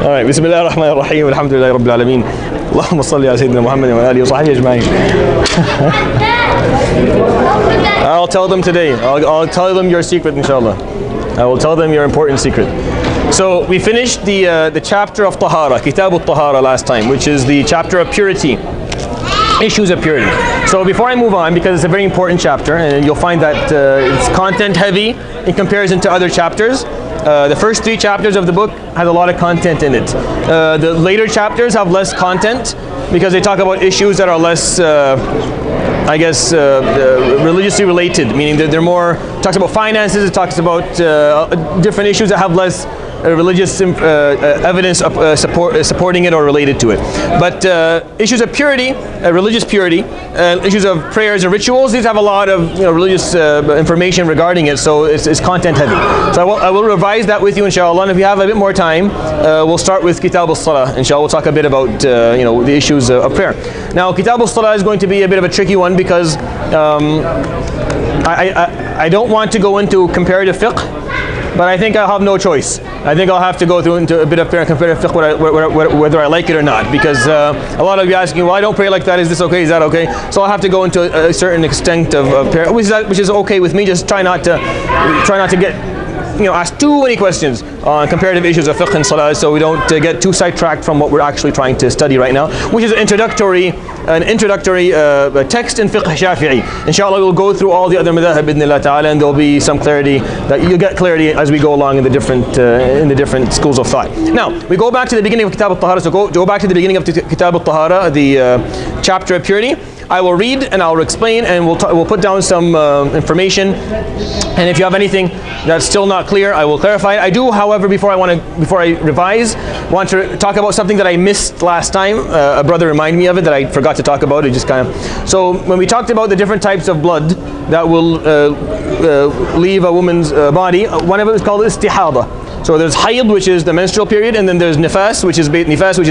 Alright, Bismillah ar-Rahman ar-Rahim, alhamdulillahi rabbil alameen. Allahumma salli ala Sayyidina Muhammad wa alihi wa sahbihi ajma'in. I'll tell them today. I'll tell them your secret, inshallah. I will tell them your important secret. So we finished the chapter of Tahara, Kitab al-Tahara last time, which is the chapter of purity, issues of purity. So before I move on, because it's a very important chapter, and you'll find that it's content heavy in comparison to other chapters. The first 3 chapters of the book has a lot of content in it. The later chapters have less content because they talk about issues that are less, I guess, religiously related, meaning that they're more, talks about finances, it talks about different issues that have less religious evidence supporting it or related to it. But issues of purity, religious purity, issues of prayers and rituals, these have a lot of religious information regarding it, so it's content heavy. So I will revise that with you, inshallah, and if you have a bit more time, we'll start with Kitab al-Salah, inshallah. We'll talk a bit about the issues of prayer. Now, Kitab al-Salah is going to be a bit of a tricky one because I don't want to go into comparative fiqh, but I think I'll have no choice. I think I'll have to go through into a bit of comparative fiqh whether I like it or not, because a lot of you asking, well, I don't pray like that, is this okay, is that okay? So I'll have to go into a certain extent of prayer, which is okay with me. Just try not to get ask too many questions on comparative issues of fiqh and salah, so we don't get too sidetracked from what we're actually trying to study right now, which is an introductory text in fiqh Shafiee. Inshallah, we'll go through all the other madhahib bidnillah ta'ala, and there'll be some clarity, that you'll get clarity as we go along in the different schools of thought. Now, we go back to the beginning of Kitab al-Tahara, so go back to the beginning of Kitab al-Tahara, the chapter of purity. I will read and I'll explain, and we'll put down some information, and if you have anything that's still not clear, I will clarify it. I do, however, before I revise, want to talk about something that I missed last time. A brother reminded me of it that I forgot to talk about. It just kind of, so when we talked about the different types of blood that will leave a woman's body, one of it is called istihada. So there's hayd, which is the menstrual period, and then there's nifas, which is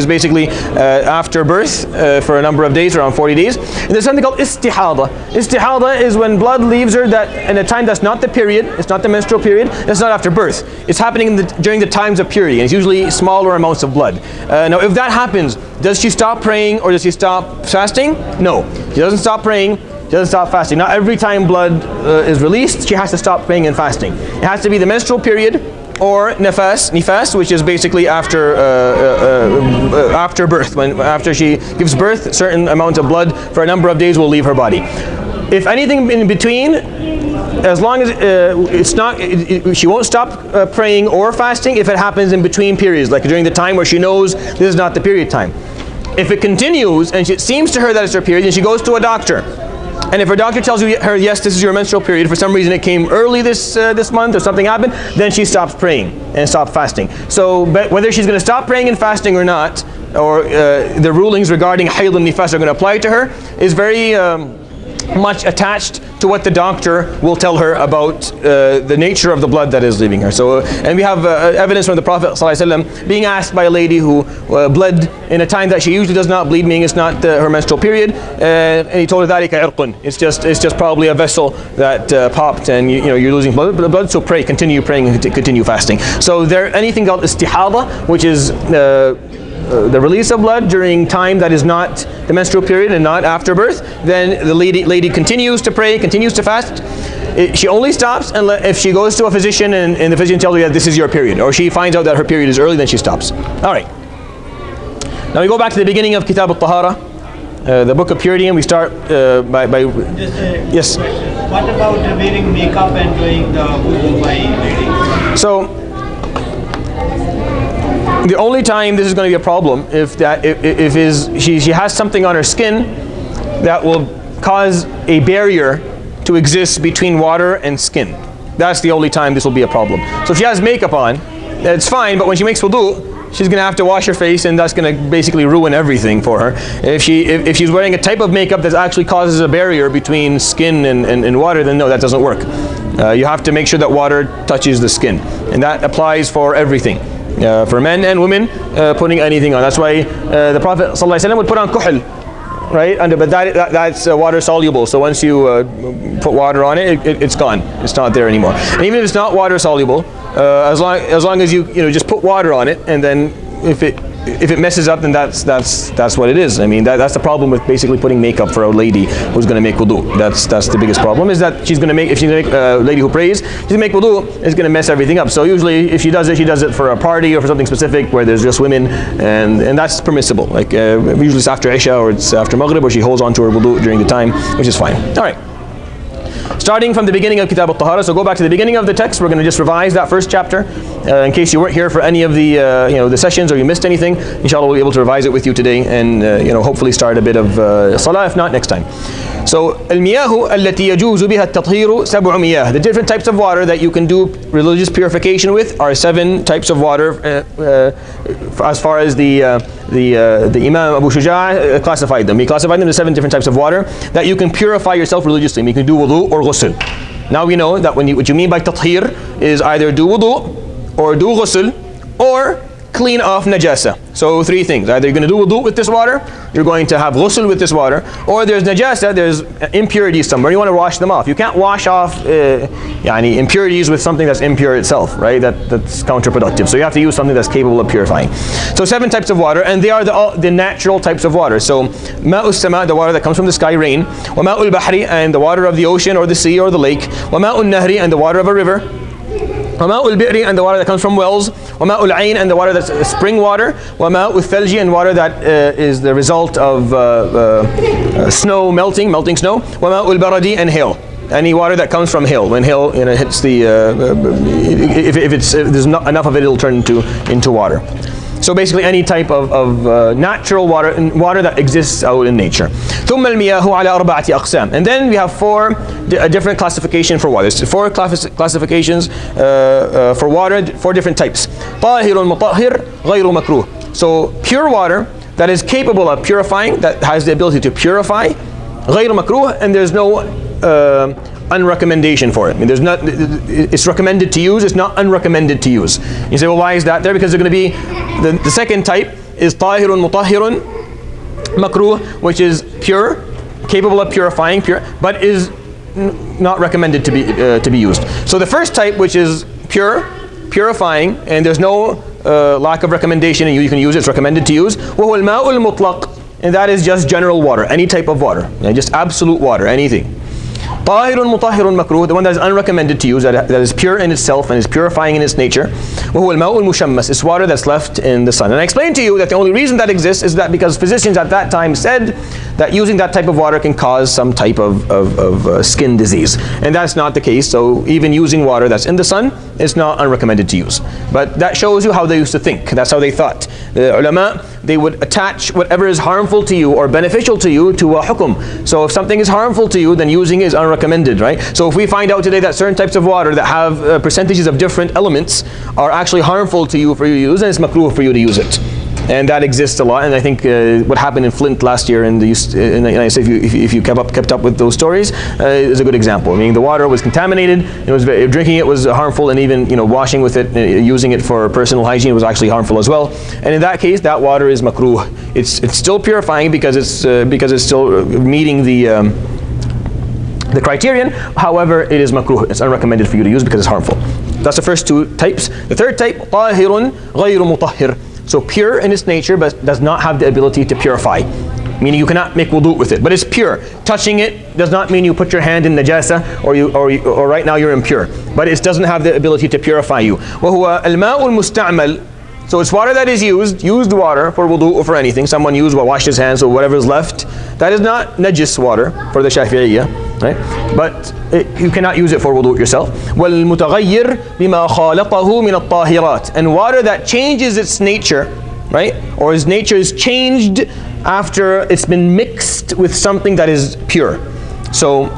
basically after birth for a number of days, around 40 days. And there's something called istihada. Istihada is when blood leaves her in a time that's not the period, it's not the menstrual period, it's not after birth. It's happening during the times of purity, and it's usually smaller amounts of blood. Now, if that happens, does she stop praying or does she stop fasting? No, she doesn't stop praying. She doesn't stop fasting. Not every time blood is released, she has to stop praying and fasting. It has to be the menstrual period, or nifas, which is basically after birth. After she gives birth, a certain amount of blood for a number of days will leave her body. If anything in between, as long as it's not, she won't stop praying or fasting if it happens in between periods, like during the time where she knows this is not the period time. If it continues and it seems to her that it's her period, then she goes to a doctor. And if her doctor tells her, yes, this is your menstrual period, for some reason it came early this month or something happened, then she stops praying and stops fasting. So but whether she's going to stop praying and fasting or not, or the rulings regarding hayd and nifas are going to apply to her, is very much attached to what the doctor will tell her about the nature of the blood that is leaving her. So, and we have evidence from the Prophet ﷺ being asked by a lady who bled in a time that she usually does not bleed, meaning it's not her menstrual period, and he told her that it's just probably a vessel that popped, and you're losing blood. So pray, continue praying, and continue fasting. So there, anything called istihada, which is the release of blood during time that is not the menstrual period and not after birth, then the lady continues to pray, continues to fast. She only stops if she goes to a physician and the physician tells her that this is your period, or she finds out that her period is early, then she stops. All right. Now we go back to the beginning of Kitab al-Tahara, the book of purity, and we start by yes. What about wearing makeup and doing the wudhu by reading? So the only time this is going to be a problem if she has something on her skin that will cause a barrier to exist between water and skin. That's the only time this will be a problem. So if she has makeup on, it's fine, but when she makes wudhu, she's going to have to wash her face, and that's going to basically ruin everything for her. If she's wearing a type of makeup that actually causes a barrier between skin and water, then no, that doesn't work. You have to make sure that water touches the skin, and that applies for everything. For men and women putting anything on. That's why the Prophet ﷺ would put on kuhl. right? But that's water soluble. So once you put water on it, it's gone. It's not there anymore. And even if it's not water soluble, as long as you just put water on it, and then if it messes up, then that's what it is. I mean, that's the problem with basically putting makeup for a lady who's going to make wudu. That's the biggest problem, is that if she's going to make a lady who prays, she's going to make wudu, it's going to mess everything up. So usually if she does it for a party or for something specific where there's just women, and that's permissible. Like usually it's after Isha or it's after Maghrib, where she holds on to her wudu during the time, which is fine. All right. Starting from the beginning of Kitab al-Tahara, so go back to the beginning of the text. We're going to just revise that first chapter in case you weren't here for any of the the sessions or you missed anything. Inshallah, we'll be able to revise it with you today, and hopefully start a bit of salah, if not next time. So المياه التي يجوز بها التطهير سبع مياه. The different types of water that you can do religious purification with are 7 types of water, as far as the Imam Abu Shuja classified them. He classified them as 7 different types of water that you can purify yourself religiously. You can do wudu or ghusl. Now we know that what you mean by tathir is either do wudu or do ghusl or clean off najasa. So 3 things. Either you're going to do wudu with this water, you're going to have ghusl with this water, or there's najasa, there's impurities somewhere, you want to wash them off. You can't wash off impurities with something that's impure itself, right? That's counterproductive. So you have to use something that's capable of purifying. So 7 types of water, and they are the natural types of water. So ma'u sama, the water that comes from the sky, rain. Wa ma'ul bahri, and the water of the ocean or the sea or the lake. Wa ma'ul nahri, and the water of a river. وَمَاءُ الْبِئْرِ, and the water that comes from wells. وَمَاءُ الْعَيْنِ, and the water that's spring water. وَمَاءُ الثَّلْجِ, and water that is the result of snow melting snow. وَمَاءُ الْبَرَدِ, and hail. Any water that comes from hail. When hail hits the, if there's not enough of it, it'll turn into water. So basically any type of natural water that exists out in nature. ثم المياه على 4 أقسام. And then we have 4 different classification for water. 4 classifications for water, 4 different types. طاهر مطهر غير مكروه. So pure water that is capable of purifying, that has the ability to purify, غير مكروه, and there's no unrecommendation for it. I mean, it's recommended to use, it's not unrecommended to use. You say, well, why is that there? Because they're going to be, the second type is طاهر مطهر makruh, which is pure, capable of purifying, but is not recommended to be used. So the first type, which is pure, purifying, and there's no lack of recommendation, and you can use it, it's recommended to use. وهو الماء المطلق, and that is just general water, any type of water, just absolute water, anything. طاهر مطهر مكروه, the one that is unrecommended to use, that is pure in itself and is purifying in its nature. وهو الماء المشمس, it's water that's left in the sun. And I explained to you that the only reason that exists is that because physicians at that time said that using that type of water can cause some type of skin disease. And that's not the case. So even using water that's in the sun is not unrecommended to use. But that shows you how they used to think. That's how they thought. The ulama, they would attach whatever is harmful to you or beneficial to you to a hukum. So if something is harmful to you, then using it is unrecommended, right? So if we find out today that certain types of water that have percentages of different elements are actually harmful to you for you to use, then it's makruh for you to use it. And that exists a lot. And I think what happened in Flint last year in the United States, if you kept up with those stories, is a good example. I mean, the water was contaminated. Drinking it was harmful, and even washing with it, using it for personal hygiene was actually harmful as well. And in that case, that water is makruh. It's still purifying because it's still meeting the criterion. However, it is makruh. It's unrecommended for you to use because it's harmful. That's the first 2 types. The third type, طاهر غير مطهر. So pure in its nature, but does not have the ability to purify. Meaning you cannot make wudu with it, but it's pure. Touching it does not mean you put your hand in najasa or right now you're impure. But it doesn't have the ability to purify you. وهو الماء المستعمل. So it's water that is used water for wudu or for anything. Someone washed his hands, so whatever is left. That is not najis water for the Shafi'iyya, right? But you cannot use it for wudu yourself. وَالْمُتَغَيِّرْ بِمَا خَالَقَهُ مِنَ الطَّاهِرَاتِ. And water that changes its nature, right? Or its nature is changed after it's been mixed with something that is pure. So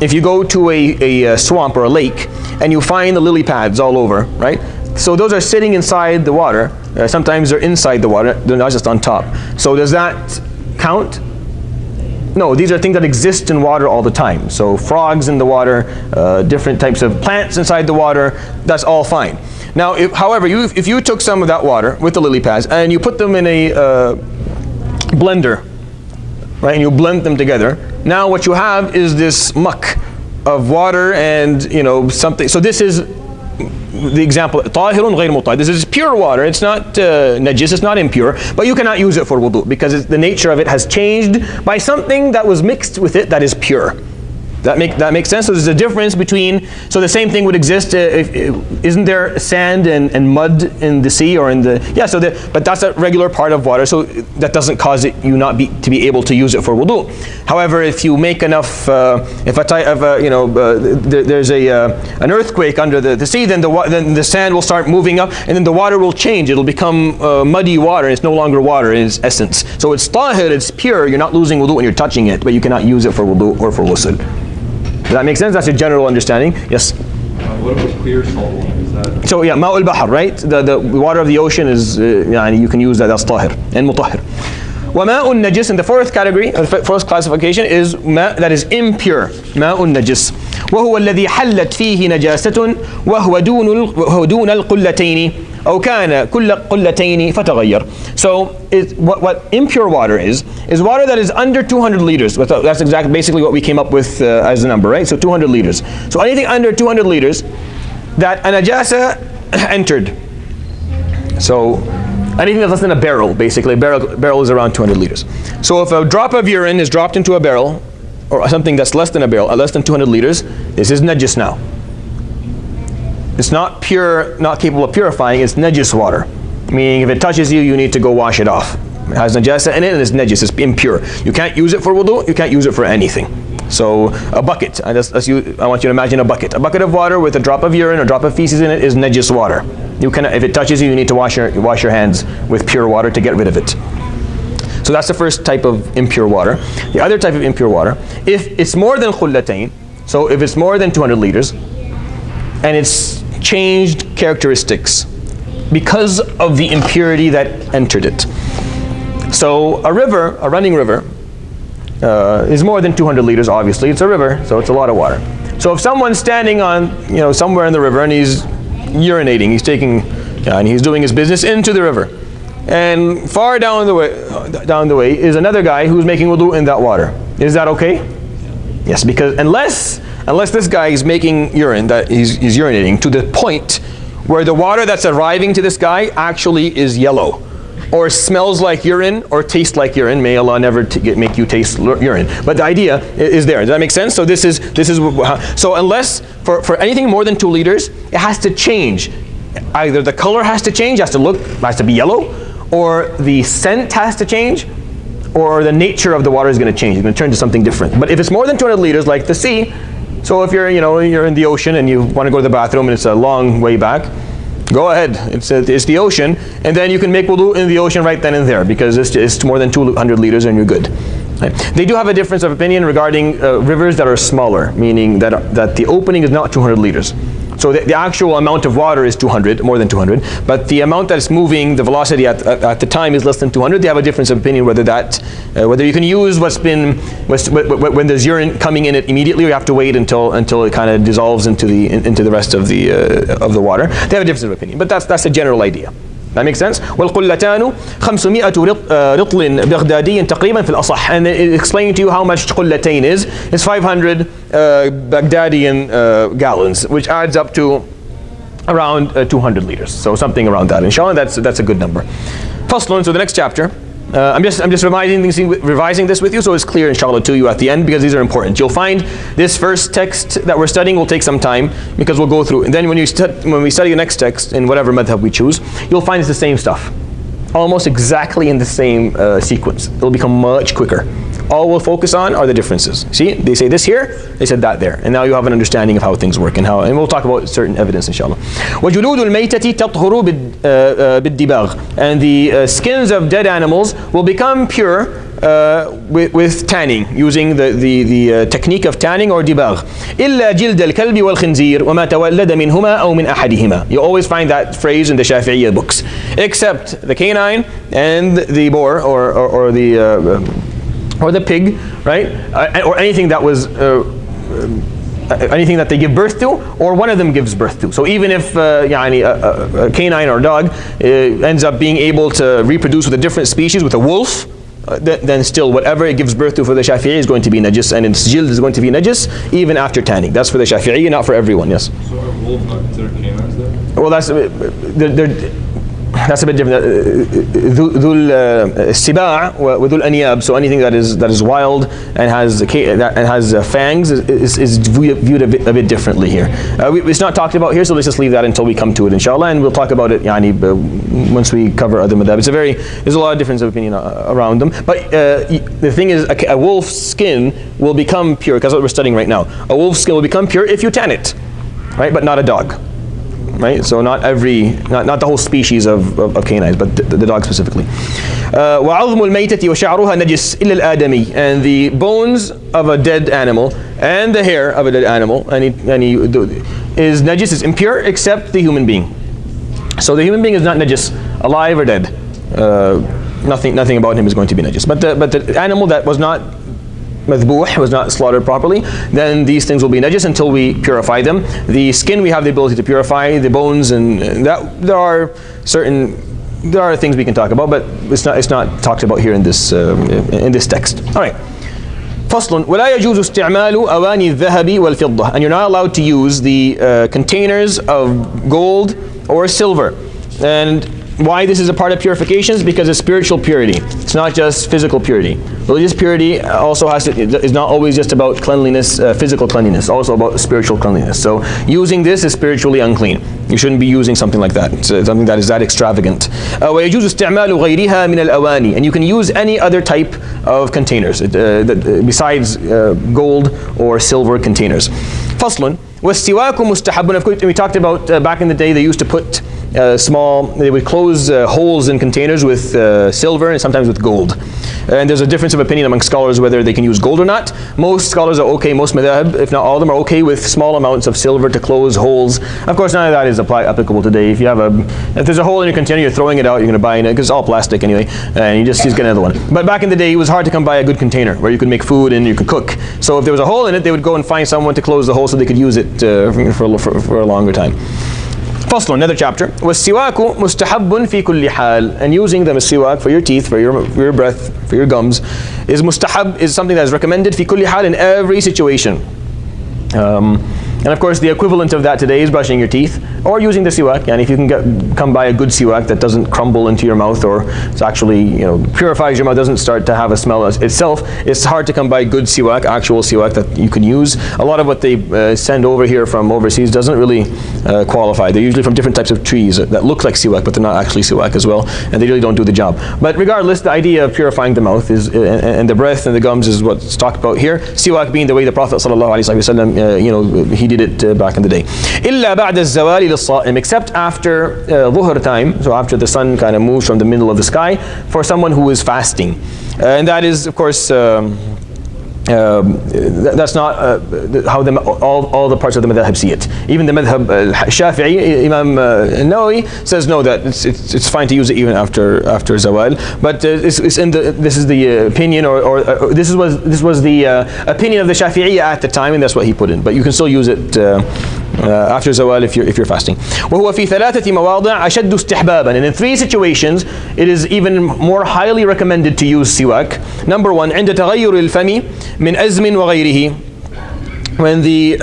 if you go to a swamp or a lake and you find the lily pads all over, right? So those are sitting inside the water. Sometimes they're inside the water, they're not just on top. So does that count? No, these are things that exist in water all the time. So frogs in the water, different types of plants inside the water, that's all fine. Now, however, if you took some of that water with the lily pads and you put them in a blender, right? And you blend them together. Now what you have is this muck of water and something. So this is the example. طاهر غير مطهر. This is pure water. It's not najis. It's not impure. But you cannot use it for wudu because the nature of it has changed by something that was mixed with it that is pure. That makes sense. So there's a difference between. So the same thing would exist. Isn't there sand and mud in the sea or in the? Yeah. So but that's a regular part of water. So that doesn't cause you not to be able to use it for wudu. However, if you make enough, there's an earthquake under the sea, then the sand will start moving up, and then the water will change. It'll become muddy water, and it's no longer water in its essence. So it's tahir. It's pure. You're not losing wudu when you're touching it, but you cannot use it for wudu or for ghusl. Does that make sense? That's a general understanding. Yes? What about clear salt water? Is that? So yeah, ma'ul bahr, right? The water of the ocean is, you can use that as tahir and mutahhir. وَمَاءٌ najis, in the fourth category, the first classification is ma that is impure. ماء najis. وهو الذي حلت فيه نجاسة وهو دون القلتين أو كان كل قلتين فتغير. So what impure water is water that is under 200 liters. That's basically what we came up with as a number, right? So 200 liters. So anything under 200 liters that a najasa entered. So anything that's less than a barrel, basically. A barrel is around 200 liters. So if a drop of urine is dropped into a barrel, or something that's less than a barrel, less than 200 liters, this is najis now. It's not pure, not capable of purifying, it's najis water. Meaning if it touches you, you need to go wash it off. It has najasa in it and it's najis, it's impure. You can't use it for wudu, you can't use it for anything. So a bucket, I want you to imagine a bucket. A bucket of water with a drop of urine or drop of feces in it is najis water. If it touches you, you need to wash your hands with pure water to get rid of it. So that's the first type of impure water. The other type of impure water, if it's more than khullatayn, so if it's more than 200 liters, and it's changed characteristics because of the impurity that entered it. So a running river, is more than 200 liters, obviously. It's a river, so it's a lot of water. So if someone's standing on, somewhere in the river and he's urinating, and he's doing his business into the river, and far down the way is another guy who's making wudu in that water. Is that okay? Yes, because unless this guy is making urine, that he's urinating to the point where the water that's arriving to this guy actually is yellow, or smells like urine, or tastes like urine. May Allah never make you taste urine. But the idea is there. Does that make sense? So this is so unless for anything more than 2 liters, it has to change. Either the color has to change, has to be yellow, or the scent has to change, or the nature of the water is going to change. It's going to turn to something different. But if it's more than 200 liters, like the sea, so if you're in the ocean and you want to go to the bathroom and it's a long way back, go ahead. It's the ocean, and then you can make wudu in the ocean right then and there because it's more than 200 liters and you're good. Right. They do have a difference of opinion regarding rivers that are smaller, meaning that the opening is not 200 liters. So the actual amount of water is 200, more than 200, but the amount that's moving, the velocity at the time is less than 200. They have a difference of opinion whether you can use when there's urine coming in it immediately, or you have to wait until it kind of dissolves into the rest of the water. They have a difference of opinion, but that's a general idea. That makes sense? وَالْقُلَّتَانُ 500 رِطْلٍ بغدادي تقريبا في الأصح. And it explains to you how much qullatayn is. It's 500 Baghdadian gallons, which adds up to around 200 liters. So something around that. Inshallah, that's a good number. Faslun, so the next chapter. I'm just revising this with you so it's clear, inshallah, to you at the end, because these are important. You'll find this first text that we're studying will take some time because we'll go through. And then when we study the next text in whatever madhab we choose, you'll find it's the same stuff, almost exactly in the same sequence. It'll become much quicker. All we'll focus on are the differences. See, they say this here, they said that there, and now you have an understanding of how things work and we'll talk about certain evidence, inshallah. وَجُلُودُ الْمَيْتَةِ تَطْهُرُ بِالدِّبَاغ. And the skins of dead animals will become pure with tanning, using the technique of tanning or dibagh. إِلَّا جِلْدَ الْكَلْبِ وَالْخِنْزِيرِ وَمَا تَوَلَّدَ مِنْهُمَا أَوْ مِنْ أَحَدِهِمَا. You always find that phrase in the Shafiee books, except the canine and the boar or the pig, right? Or anything that was anything that they give birth to, or one of them gives birth to. So even if a canine or dog ends up being able to reproduce with a different species, with a wolf, then still whatever it gives birth to for the Shafi'i is going to be najis, and its jild is going to be najis even after tanning. That's for the Shafi'i, not for everyone. Yes. So are wolves not considered canines then? Well, that's a bit different. Dhul siba' wa dhul aniyab. So anything that is wild and has fangs is viewed a bit differently here. It's not talked about here, so let's just leave that until we come to it, inshallah, and we'll talk about it once we cover other madhab. There's a lot of difference of opinion around them. But the thing is, a wolf's skin will become pure, because that's what we're studying right now. A wolf's skin will become pure if you tan it, right? But not a dog. Right, so not the whole species of canines, but the dog specifically. وَعَظْمُ الْمَيْتَةِ وَشَعْرُهَا نَجِسٌ إِلَّا الْآدَمِيِّ. And the bones of a dead animal and the hair of a dead animal is najis, is impure, except the human being. So the human being is not najis, alive or dead. Nothing about him is going to be najis. But the animal that was not madhbuh, was not slaughtered properly, then these things will be najis until we purify them. The skin we have the ability to purify, the bones, and that there are things we can talk about, but it's not talked about here in this text. All right. فصل ولا يجوز استعمال أواني الذهب والفضة. And you're not allowed to use the containers of gold or silver. And why this is a part of purifications? Because it's spiritual purity. It's not just physical purity. Religious purity also is not always just about cleanliness, physical cleanliness, also about spiritual cleanliness. So using this is spiritually unclean. You shouldn't be using something like that. It's something that is that extravagant. ويجوز استعمال غيرها من الأواني. And you can use any other type of containers besides gold or silver containers. فصل والسواك مستحب. Of course, we talked about back in the day they used to put they would close holes in containers with silver and sometimes with gold. And there's a difference of opinion among scholars whether they can use gold or not. Most scholars are okay, most madhab, if not all of them, are okay with small amounts of silver to close holes. Of course, none of that is applicable today. If there's a hole in your container, you're throwing it out, you're going to buy it, because it's all plastic anyway, and you just get another one. But back in the day, it was hard to come by a good container where you could make food and you could cook. So if there was a hole in it, they would go and find someone to close the hole so they could use it for a longer time. فصل, another chapter. والسواك مستحب في كل حال. And using the siwak for your teeth, for your breath, for your gums, is mustahab, is something that is recommended في كل حال, in every situation. And of course, the equivalent of that today is brushing your teeth or using the siwak. And if you can come by a good siwak that doesn't crumble into your mouth, or it's actually purifies your mouth, doesn't start to have a smell itself, it's hard to come by good siwak, actual siwak that you can use. A lot of what they send over here from overseas doesn't really qualify. They're usually from different types of trees that look like siwak, but they're not actually siwak as well, and they really don't do the job. But regardless, the idea of purifying the mouth is and the breath and the gums is what's talked about here. Siwak being the way the Prophet ﷺ, he did it back in the day. إلا بعد الزوال للصائم, except after dhuhr time, so after the sun kind of moves from the middle of the sky, for someone who is fasting. And that is, of course, that's not how all the parts of the madhab see it. Even the madhab Shafi'i, Imam Nawawi says no, that it's fine to use it even after zawal. But this is the opinion, or this was the opinion of the Shafi'i at the time, and that's what he put in. But you can still use it after zawal if you're fasting. وهو في ثلاثة مواضع أشد استحبابا. And in 3 situations, it is even more highly recommended to use siwak. Number 1, عند تغير الفم من أزم وغيره. When the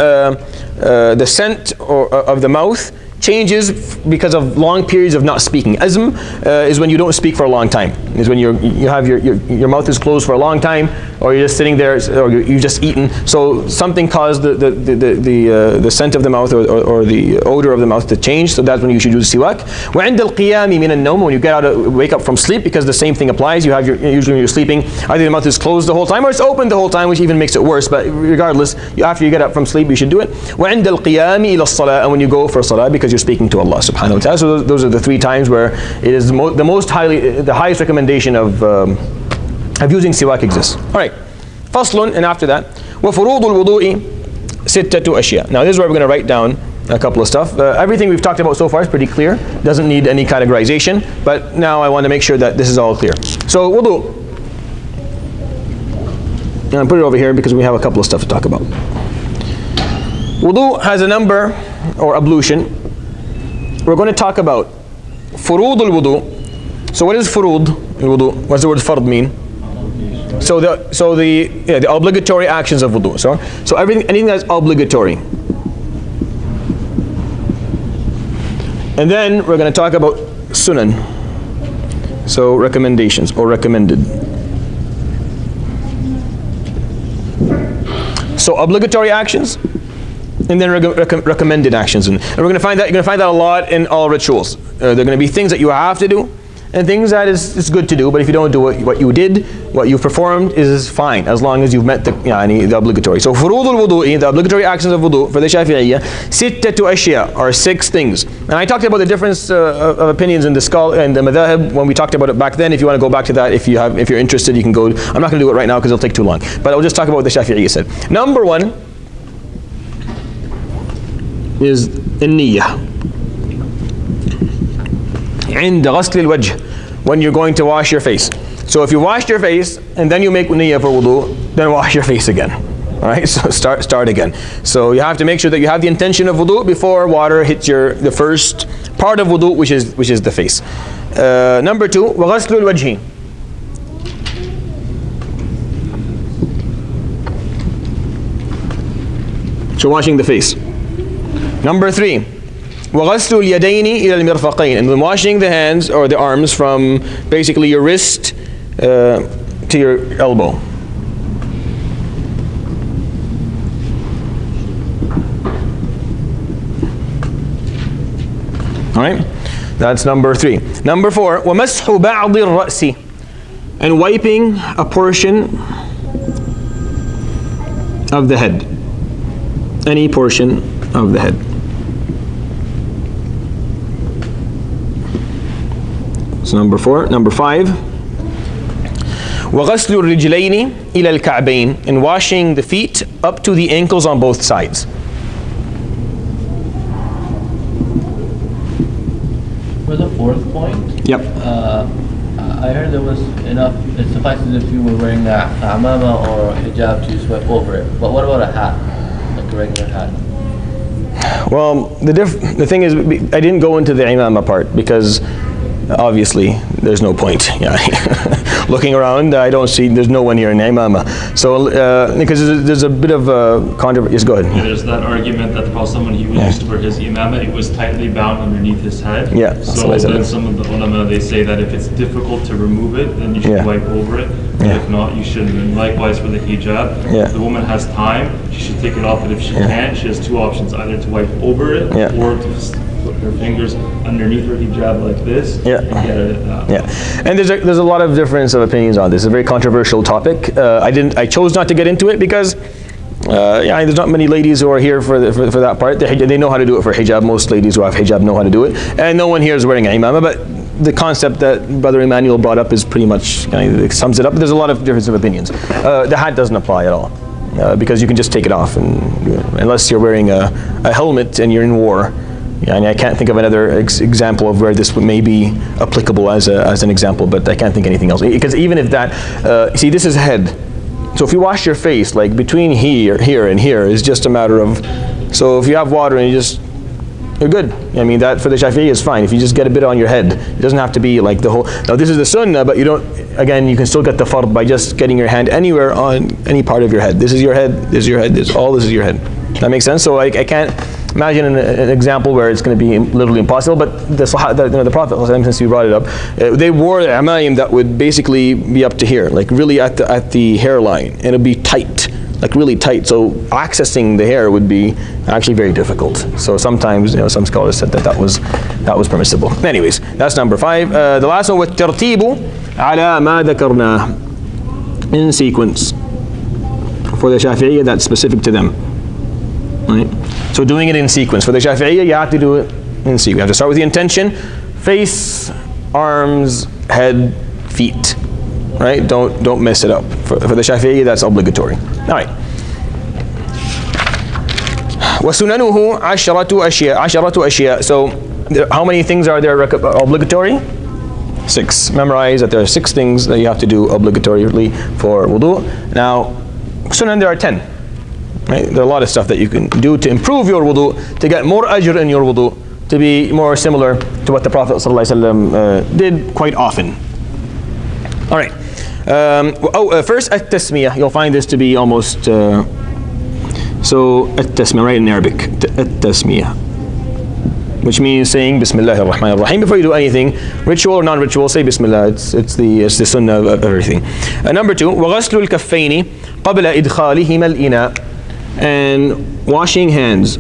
scent of the mouth changes because of long periods of not speaking. Azm is when you don't speak for a long time. Is when you have your mouth is closed for a long time, or you're just sitting there, or you've just eaten. So something caused the scent of the mouth or the odor of the mouth to change. So that's when you should use siwak. وعند القيام من النوم, when you wake up from sleep, because the same thing applies. You have usually when you're sleeping, either the mouth is closed the whole time or it's open the whole time, which even makes it worse. But regardless, after you get up from sleep, you should do it. وعند القيام إلى الصلاة, and when you go for salah, because you're speaking to Allah subhanahu wa ta'ala. So those are the 3 times where it is the highest recommendation of using siwak exists. Alright, faslun, and after that, وَفُرُوضُ الْوُضُوءِ سِتَّةُ أَشْيَاء. Now this is where we're going to write down a couple of stuff. Everything we've talked about so far is pretty clear, doesn't need any categorization, but now I want to make sure that this is all clear. So wudu, and I'll put it over here because we have a couple of stuff to talk about. Wudu has a number, or ablution. We're going to talk about furud al-wudu. So what is furud al-wudu? What does the word fard mean? So the obligatory actions of wudu. So anything that's obligatory. And then we're going to talk about sunan. So recommendations or recommended. So obligatory actions, and then recommended actions, and we're going to find that you're going to find that a lot in all rituals. They're going to be things that you have to do, and things that is good to do. But if you don't do what you did, what you performed is fine as long as you've met the obligatory. So furud al-wudu'i, the obligatory actions of wudu for the Shafi'iyya, sittatu ashya, are 6 things. And I talked about the difference of opinions in the madhahib when we talked about it back then. If you want to go back to that, if you're interested, you can go. I'm not going to do it right now because it'll take too long. But I'll just talk about what the Shafi'iyya said. Number 1 is النية. عند غسل الوجه, when you're going to wash your face. So if you washed your face and then you make niyyah for wudu, then wash your face again. All right, so start again. So you have to make sure that you have the intention of wudu before water hits the first part of wudu, which is the face. Number 2, وغسل الوجه. So washing the face. Number 3, وغسل اليدين إلى المرفقين, and when washing the hands or the arms from basically your wrist to your elbow. All right, that's number 3. Number 4, ومسح بعض الرأس, and wiping a portion of the head, any portion of the head. So number 4. Number 5, وغسل الرجلين إلى الكعبين, and washing the feet up to the ankles on both sides. For the 4th point, Yep. I heard there was enough, it suffices if you were wearing a amama or a hijab to sweat over it. But what about a hat, like a regular hat? Well, the thing is, I didn't go into the imama part because obviously there's no point. Yeah. Looking around, I don't see, there's no one here in imama. So because there's a bit of controversy. Yes, go ahead. Yeah, there's that argument that the Prophet, when he used to wear his imamah, it was tightly bound underneath his head. Yeah. So then some of the ulama, they say that if it's difficult to remove it, then you should wipe over it. Yeah. If not, you shouldn't. And likewise for the hijab, if the woman has time, she should take it off. But if she can't, she has 2 options: either to wipe over it or to put her fingers underneath her hijab like this and get it out. Yeah, and there's a lot of difference of opinions on this. It's a very controversial topic. I chose not to get into it because there's not many ladies who are here for that part. They know how to do it for hijab. Most ladies who have hijab know how to do it, and no one here is wearing an imamah. But the concept that Brother Emmanuel brought up is pretty much sums it up. There's a lot of difference of opinions. The hat doesn't apply at all because you can just take it off, and unless you're wearing a helmet and you're in war. Yeah, and I can't think of another example of where this may be applicable as an example, but I can't think anything else. Because even if that, see, this is head. So if you wash your face, like between here and here is just a matter of, so if you have water and you're good. I mean, that for the Shafi'i is fine. If you just get a bit on your head, it doesn't have to be like the whole. Now this is the Sunnah, but you don't. Again, you can still get the fard by just getting your hand anywhere on any part of your head. This is your head. This is your head. This is your head. That makes sense. So I can't imagine an example where it's going to be literally impossible. But the Prophet, since you brought it up, they wore amayim that would basically be up to here, like really at the hairline, and it'd be tight. Like really tight, so accessing the hair would be actually very difficult. So sometimes, some scholars said that was permissible. Anyways, that's number 5. The last one was tartibu ala ma dhakarna, in sequence. For the Shafi'iyya, that's specific to them. Right? So doing it in sequence. For the Shafi'iyya, you have to do it in sequence. You have to start with the intention: face, arms, head, feet. Right? Don't mess it up. For the Shafi'i, that's obligatory. All right. وَسُنَنُهُ عَشْرَةُ أَشْيَاء. So how many things are there obligatory? 6. Memorize that there are 6 things that you have to do obligatorily for wudu. Now, sunan, there are 10. Right? There are a lot of stuff that you can do to improve your wudu, to get more ajr in your wudu, to be more similar to what the Prophet ﷺ did quite often. All right. First at-tasmiyah. You'll find this to be almost so at-tasmiyah, right, in Arabic. At-tasmiyah, which means saying Bismillah ar-Rahman ar-Rahim. Before you do anything, ritual or non-ritual, say Bismillah. It's the sunnah of everything. Number 2, وَغَسْلُ الْكَفَّيْنِ قَبْلَ إِدْخَالِهِمَا الْإِنَاءِ, and washing hands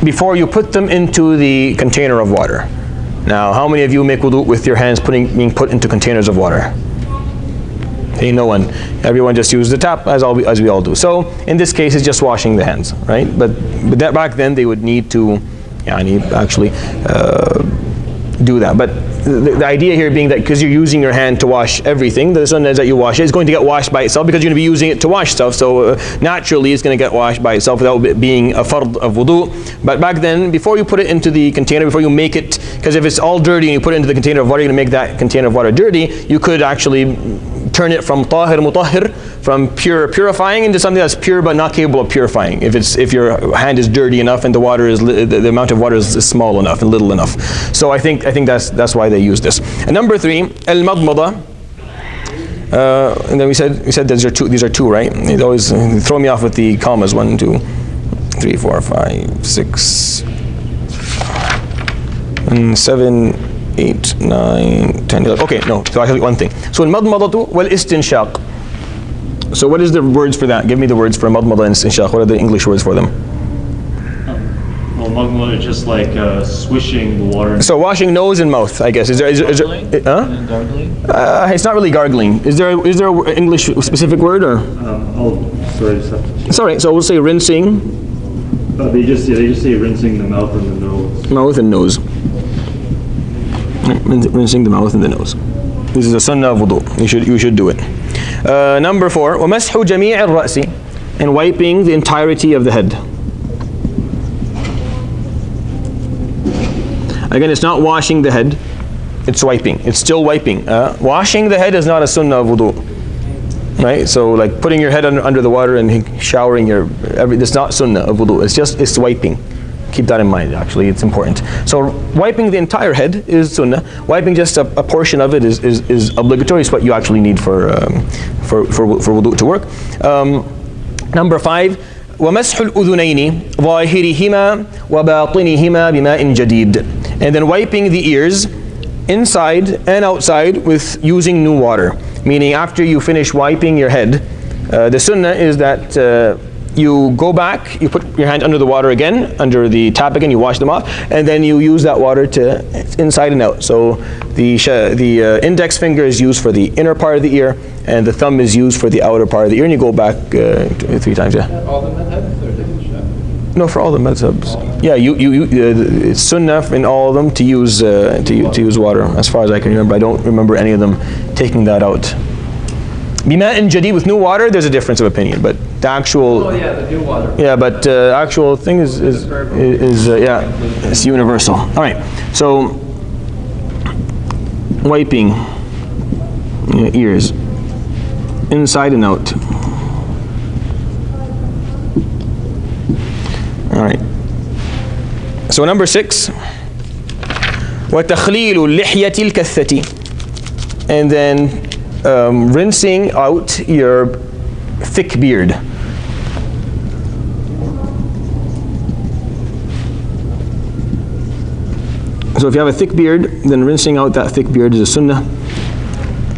before you put them into the container of water. Now, how many of you make wudu with your hands being put into containers of water? Okay, no one. Everyone just uses the tap, as we all do. So in this case, it's just washing the hands, right? But that back then they would need to, actually do that. But the idea here being that because you're using your hand to wash everything, the sunnah is that you wash it. It's going to get washed by itself because you're going to be using it to wash stuff. So naturally, it's going to get washed by itself without it being a fard of wudu. But back then, before you put it into the container, before you make it, because if it's all dirty and you put it into the container of water, you're going to make that container of water dirty. You could actually turn it from tahir mutahhir, from purifying, into something that's pure but not capable of purifying. If your hand is dirty enough and the water is the amount of water is small enough and little enough. So I think that's why they use this. And number 3, al-madmada. And then we said these are two, right? They always throw me off with the commas. 1, 2, 3, 4, 5, 6, and 7, 8, 9, 10, 11. Okay, no. So I have one thing. So al-madmadatu wal-istinshaq. So what is the words for that? Give me the words for madmada and istinshaq. What are the English words for them? Well, madmada is just like swishing the water. So washing nose and mouth, I guess. Is there gargling? Gargling? It's not really gargling. Is there an English specific word or? Sorry. So we'll say rinsing. They just say rinsing the mouth and the nose. Mouth and nose. Rinsing the mouth and the nose. This is a sunnah of wudu. You should do it. Number 4, وَمَسْحُ جَمِيعِ الرَّأْسِ, and wiping the entirety of the head. Again, it's not washing the head, it's wiping. It's still wiping. Washing the head is not a sunnah of wudu. Right? So like putting your head under the water and showering it's not sunnah of wudu. It's wiping. Keep that in mind, actually, it's important. So wiping the entire head is sunnah. Wiping just a portion of it is obligatory. It's what you actually need for wudu to work. Number 5, وَمَسْحُ الْأُذُنَيْنِ ظَاهِرِهِمَا وَبَاطِنِهِمَا بِمَاءٍ جَدِيدٍ, and then wiping the ears inside and outside with using new water. Meaning after you finish wiping your head, the sunnah is that you go back, you put your hand under the water again, under the tap again, you wash them off, and then you use that water to inside and out. So the index finger is used for the inner part of the ear, and the thumb is used for the outer part of the ear, and you go back 3 times. Yeah. All the madhabs or different? No, for all the madhabs. Yeah, it's sunnah in all of them to use water. As far as I can remember, I don't remember any of them taking that out. Bima'in jadid, with new water, there's a difference of opinion, but the actual. Oh yeah, the new water. Yeah, but actual thing is it's universal. All right, so wiping ears inside and out. All right. So number 6, وَتَخْلِيلُ اللِّحْيَةِ الْكَثَّةِ, and then rinsing out your thick beard. So if you have a thick beard, then rinsing out that thick beard is a sunnah.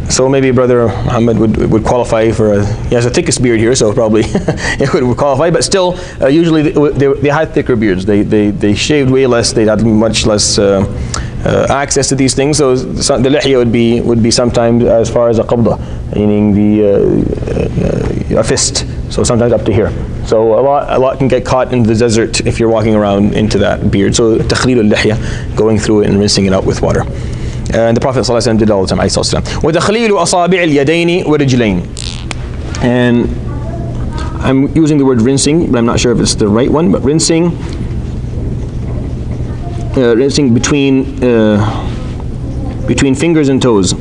So maybe Brother Muhammad would qualify for he has the thickest beard here, so probably it would qualify. But still, usually they had thicker beards. They shaved way less. They had much less access to these things. So the lihya would be sometimes as far as a qabda, meaning a fist. So sometimes up to here. So a lot can get caught in the desert if you're walking around into that beard. So takhleel al-lihya, going through it and rinsing it out with water. And the Prophet ﷺ did all the time. وَتَخْلِيلُ أَصَابِعِ الْيَدَيْنِ وَرِجْلَيْنِ. And I'm using the word rinsing, but I'm not sure if it's the right one. But rinsing between fingers and toes.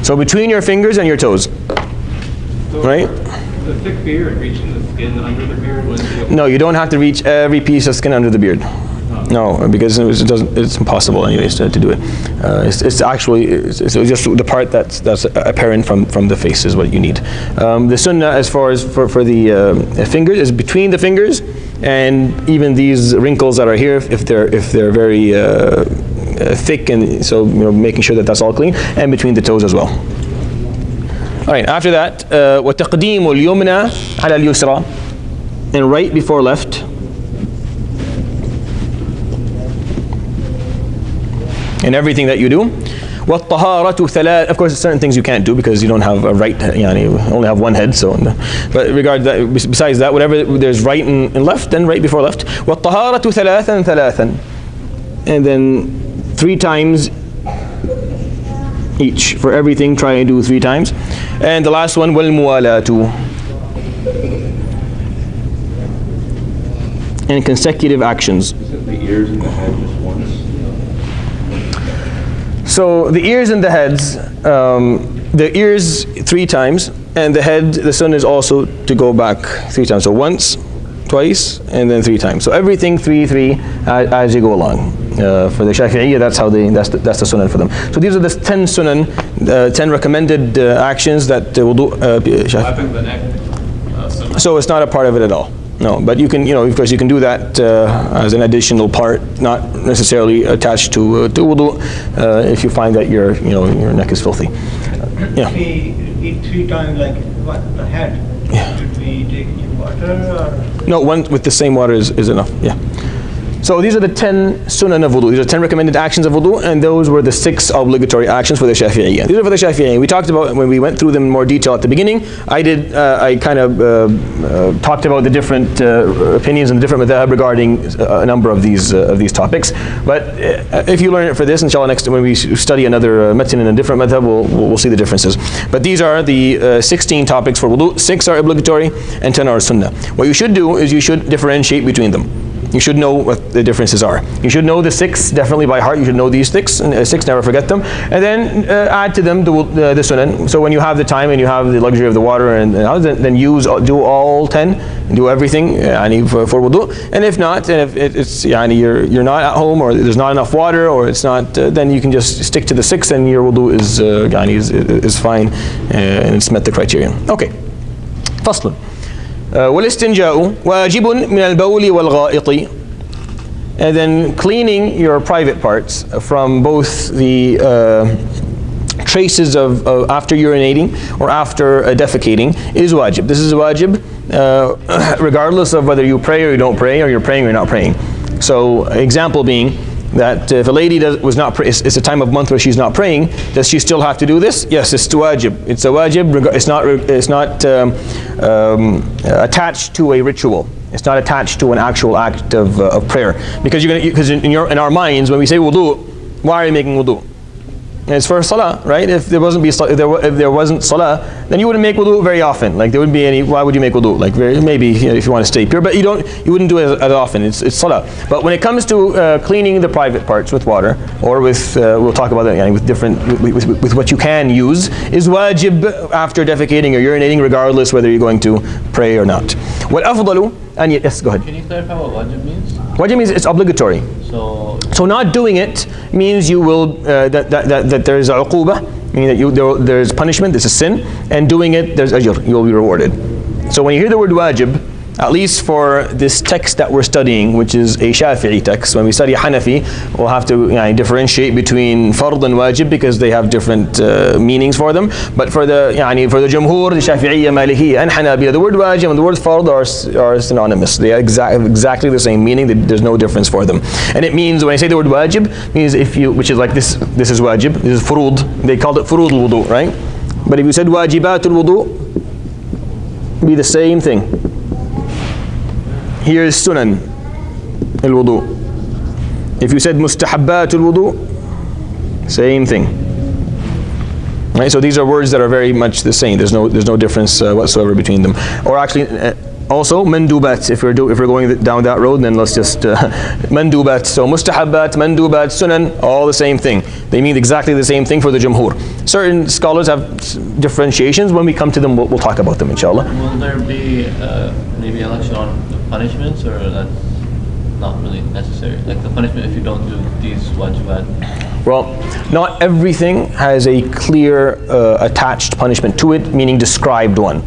So between your fingers and your toes, right? the thick beard reaching the skin under the beard? No, you don't have to reach every piece of skin under the beard. No, because it's impossible anyways to do it. It's just the part that's apparent from the face is what you need. The sunnah as far as for the fingers is between the fingers, and even these wrinkles that are here, if they're very thick, and so making sure that that's all clean, and between the toes as well. All right, after that, وَتَقْدِيمُ الْيُمْنَى عَلَى الْيُسْرَى, and right before left. In everything that you do. وَالطَّهَارَةُ ثَلَاث. Of course, there's certain things you can't do because you don't have a right, you only have one head. So, but besides that, whatever there's right and left, then right before left. وَالطَّهَارَةُ ثَلَاثًا ثَلَاثًا. And then 3 times each. For everything, try and do 3 times. And the last one, وَالْمُوَالَاتُ. And consecutive actions. The ears and the head just once. So the ears and the heads, the ears 3 times, and the head, the sunnah is also to go back 3 times. So once, twice, and then 3 times. So everything 3 as you go along. For the Shafi'iyya, that's the sunnah for them. So these are the 10 sunnah, 10 recommended actions that will do. Wrapping the neck. So it's not a part of it at all. No, but you can, of course, you can do that as an additional part, not necessarily attached to wudu, if you find that your neck is filthy. Yeah. If we eat 3 times, like what, the head, should we take water or? No, one with the same water is enough. Yeah. So these are the 10 sunnah of wudu. These are 10 recommended actions of wudu, and those were the 6 obligatory actions for the Shafi'iyya. These are for the Shafi'iyya. We talked about, when we went through them in more detail at the beginning, I kind of talked about the different opinions and the different madhab regarding a number of these topics. But if you learn it for this, inshallah, next when we study another matn in a different madhab, we'll see the differences. But these are the 16 topics for wudu. 6 are obligatory and 10 are sunnah. What you should do is you should differentiate between them. You should know what the differences are. You should know the 6 definitely by heart. You should know these 6, never forget them. And then add to them the sunnah. So when you have the time and you have the luxury of the water, and then do all 10, do everything for wudu. And if not, and if it's you're not at home, or there's not enough water, or it's not, then you can just stick to the 6, and your wudu is fine, and it's met the criterion. Okay. فصل. والاستنجاء واجب من البول والغائط. And then cleaning your private parts from both the traces of after urinating or after defecating is wajib. This is wajib regardless of whether you pray or you don't pray, or you're praying or you're not praying. So example being that if a lady it's a time of month where she's not praying, does she still have to do this? Yes, it's wajib. It's a wajib. It's not attached to a ritual. It's not attached to an actual act of prayer. Because in our minds, when we say wudu, why are you making wudu? And it's for salah, right? If there wasn't salah, then you wouldn't make wudu very often. Like there wouldn't be any. Why would you make wudu? Like maybe if you want to stay pure, but you wouldn't do it as often. It's salah. But when it comes to cleaning the private parts with water, or with we'll talk about that with different with what you can use, is wajib after defecating or urinating, regardless whether you're going to pray or not. What afdalu? And yes, go ahead. Can you clarify what wajib means? Wajib means it's obligatory. So not doing it means you will that there is a uquba, meaning that there's punishment, there's a sin, and doing it there's ajr, you'll be rewarded. So when you hear the word wajib, at least for this text that we're studying, which is a Shafi'i text, when we study Hanafi, we'll have to differentiate between fard and wajib because they have different meanings for them. But for the Jumhur, the Shafi'iyya, Malikiyya, and Hanabila, the word wajib and the word fard are synonymous. They are exactly the same meaning. There's no difference for them. And it means, when I say the word wajib, means which is like this is wajib, this is furud. They called it furud al-wudu, right? But if you said wajibat al-wudu, be the same thing. Here is sunan al-wudu. If you said mustahabbat al-wudu, same thing. Right? So these are words that are very much the same. There's no difference whatsoever between them. Or actually, Also, mandubat. If we're going down that road, then let's just mandubat. So mustahabbat, mandubat, sunan, all the same thing. They mean exactly the same thing for the jumhur. Certain scholars have differentiations. When we come to them, we'll talk about them, inshallah. Will there be maybe a lecture on the punishments, or that's not really necessary? Like the punishment if you don't do these wajibat? Well, not everything has a clear attached punishment to it, meaning described one.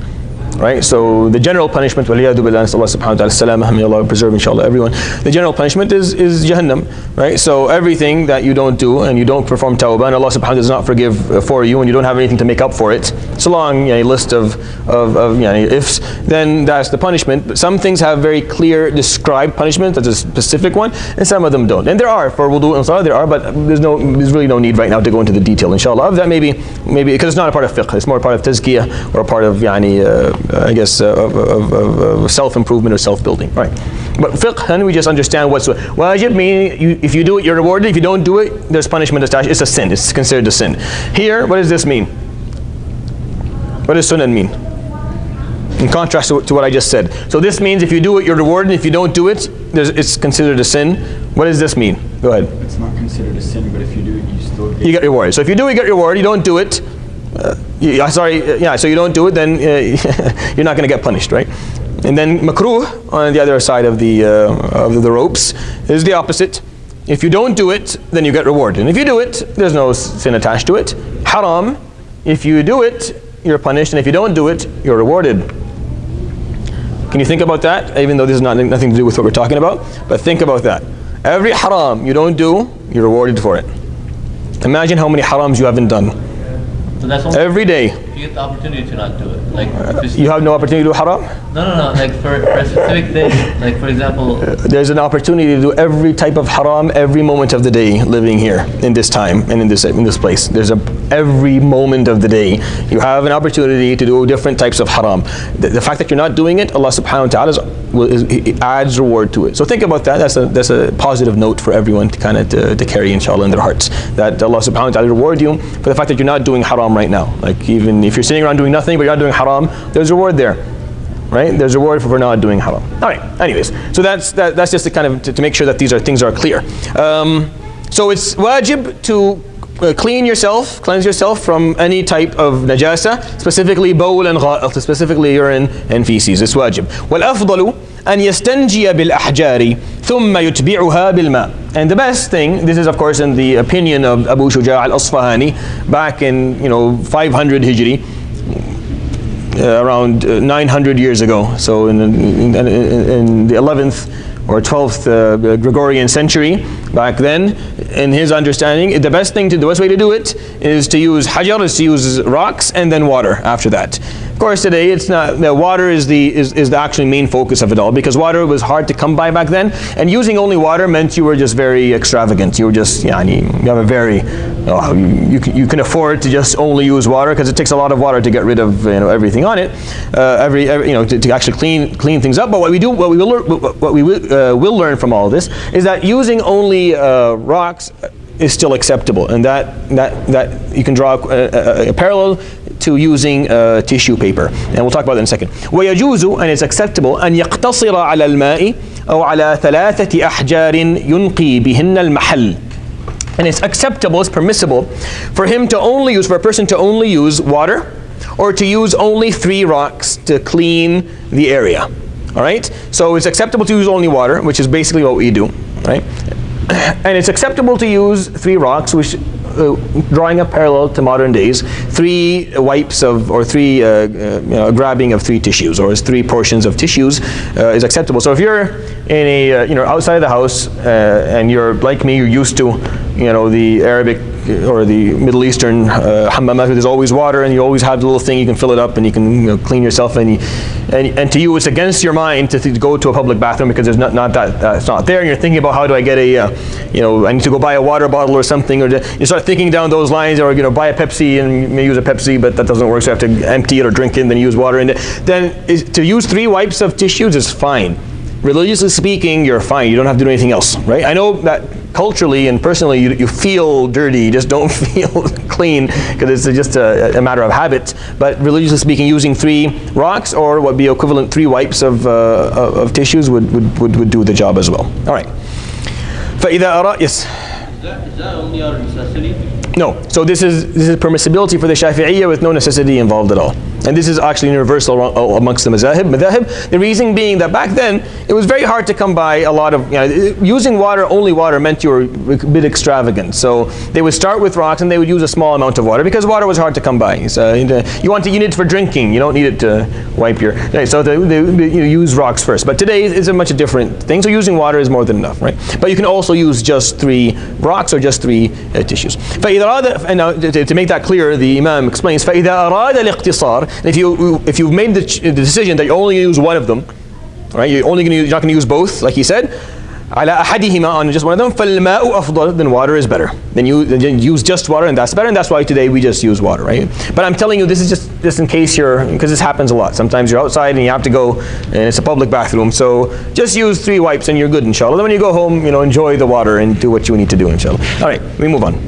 Right? So the general punishment, waliyadu billah, Allah subhanahu wa ta'ala salamah, may Allah preserve inshallah everyone. The general punishment is Jahannam, right? So everything that you don't do and you don't perform tawbah and Allah subhanahu wa ta'ala does not forgive for you and you don't have anything to make up for it, it's a long list of ifs, then that's the punishment. But some things have very clear described punishment, that's a specific one, and some of them don't. And there are, for wudu and salah there are, but there's really no need right now to go into the detail, inshallah. Of that maybe because it's not a part of fiqh, it's more a part of tazkiyah or a part of I guess of self-improvement or self-building, right? But fiqh, then we just understand what's wajib, meaning if you do it, you're rewarded. If you don't do it, there's punishment attached. It's a sin. It's considered a sin. Here, what does this mean? What does sunnah mean? In contrast to what I just said. So this means if you do it, you're rewarded. If you don't do it, it's considered a sin. What does this mean? Go ahead. It's not considered a sin, but if you do it, you still get rewarded. So if you do it, you get rewarded. You don't do it, so you don't do it, then you're not going to get punished, right? And then makruh, on the other side of the ropes, is the opposite. If you don't do it, then you get rewarded. And if you do it, there's no sin attached to it. Haram, if you do it, you're punished, and if you don't do it, you're rewarded. Can you think about that? Even though this is nothing to do with what we're talking about, but think about that. Every haram you don't do, you're rewarded for it. Imagine how many harams you haven't done. So that's only every day. You get the opportunity to not do it. Like you have no opportunity to do haram? No. Like for a specific thing, like for example, there's an opportunity to do every type of haram every moment of the day living here in this time and in this place. There's every moment of the day you have an opportunity to do different types of haram. The fact that you're not doing it, Allah subhanahu wa ta'ala adds reward to it. So think about that. That's a positive note for everyone to kind of to carry inshallah in their hearts. That Allah subhanahu wa ta'ala reward you for the fact that you're not doing haram right now. Like even if you're sitting around doing nothing but you're not doing haram, there's reward there. Right? There's a reward for not doing haram. All right. Anyways, so that's just to kind of to make sure that these things are clear. So it's wajib to cleanse yourself from any type of najasa, specifically bawl and gha'it, specifically urine and feces. It's wajib. والأفضل أن يستنجي بالأحجار ثم يتبعها بالماء. And the best thing, this is of course in the opinion of Abu Shuja al-Asfahani back in 500 Hijri. Around 900 years ago, so in the 11th or 12th Gregorian century, back then, in his understanding, the best way to do it is to use hajar, is to use rocks, and then water after that. Of course, today it's not. Water is the actually main focus of it all, because water was hard to come by back then, and using only water meant you were just very extravagant. You were just you have a very you can afford to just only use water because it takes a lot of water to get rid of everything on it, to actually clean things up. But what we will learn from all of this is that using only rocks is still acceptable, and that you can draw a parallel to using tissue paper, and we'll talk about that in a second. ويجوز, and it's acceptable, أن يقتصر على الماء أو على ثلاثة أحجار ينقي بهن المحل. And it's acceptable, it's permissible for a person to only use water, or to use only 3 rocks to clean the area. All right. So it's acceptable to use only water, which is basically what we do, right? And it's acceptable to use 3 rocks, which drawing a parallel to modern days, 3 wipes or 3 grabbing of 3 tissues, or 3 portions of tissues is acceptable. So if you're in a outside of the house and you're like me, you're used to the Arabic or the Middle Eastern hammamat, there's always water, and you always have the little thing you can fill it up and you can clean yourself, and to you it's against your mind to go to a public bathroom because there's it's not there, and you're thinking about how do I get I need to go buy a water bottle or something, or you start thinking down those lines, or buy a Pepsi, and you may use a Pepsi, but that doesn't work, so you have to empty it or drink it and then use water in it. Then to use 3 wipes of tissues is fine. religiously speaking, you're fine. You don't have to do anything else, right? I know that culturally and personally, you feel dirty. You just don't feel clean because it's just a matter of habit. But religiously speaking, using 3 rocks or what would be equivalent 3 wipes of tissues would do the job as well. All right. Yes. Is that only out of necessity? No. So this is permissibility for the Shafi'iyya with no necessity involved at all. And this is actually universal amongst the madhahib. The reason being that back then, it was very hard to come by a lot of, using only water meant you were a bit extravagant. So they would start with rocks and they would use a small amount of water because water was hard to come by. So you need it for drinking. You don't need it to wipe your, so they use rocks first. But today is a much different thing. So using water is more than enough, right? But you can also use just 3 rocks or just 3 tissues. And now, to make that clear, the Imam explains, فَإِذَا أَرَادَ الْاقْتِصَارِ. If you've made the decision that you're only going to use one of them, right? You're not going to use both, like he said. على أحدهما, on just one of them. فَالْمَاءُ أَفْضَلُ, then water is better. Then you use just water, and that's better. And that's why today we just use water, right? But I'm telling you, this is just in case because this happens a lot. Sometimes you're outside and you have to go, and it's a public bathroom. So just use 3 wipes and you're good, inshallah. Then when you go home, enjoy the water and do what you need to do, inshallah. All right, we move on.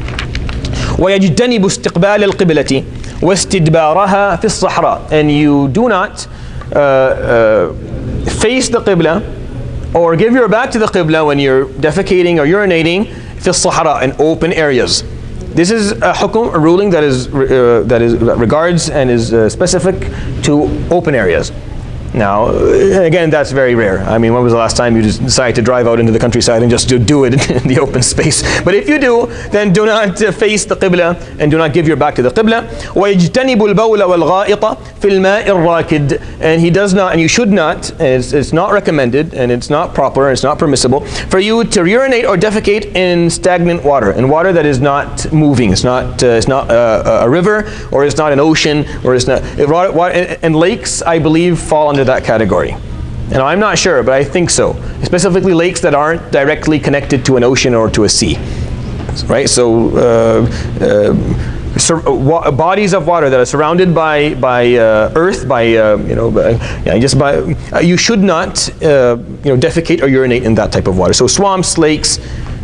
وَيَجْتَنِبُ اسْتِقْبَالَ الْقِبْلَةِ وَاسْتِدْبَارَهَا فِي الصَّحْرَاءِ. And you do not face the Qibla or give your back to the Qibla when you're defecating or urinating في الصحراء, in open areas. This is a hukum, a ruling that regards and is specific to open areas. Now, again, that's very rare. I mean, when was the last time you just decided to drive out into the countryside and just do it in the open space? But if you do, then do not face the Qibla and do not give your back to the Qibla. وَيَجْتَنِبُ الْبَوْلَ وَالْغَائِطَ فِي الْمَاءِ الرَّاكِدِ. And he does not, and you should not, and it's not recommended, and it's not proper, and it's not permissible, for you to urinate or defecate in stagnant water, in water that is not moving. It's not a river, or it's not an ocean, or it's not, and lakes, I believe, fall under that category. And I'm not sure, but I think so. Specifically lakes that aren't directly connected to an ocean or to a sea. Right? So bodies of water that are surrounded by earth, you should not defecate or urinate in that type of water. So swamps, lakes,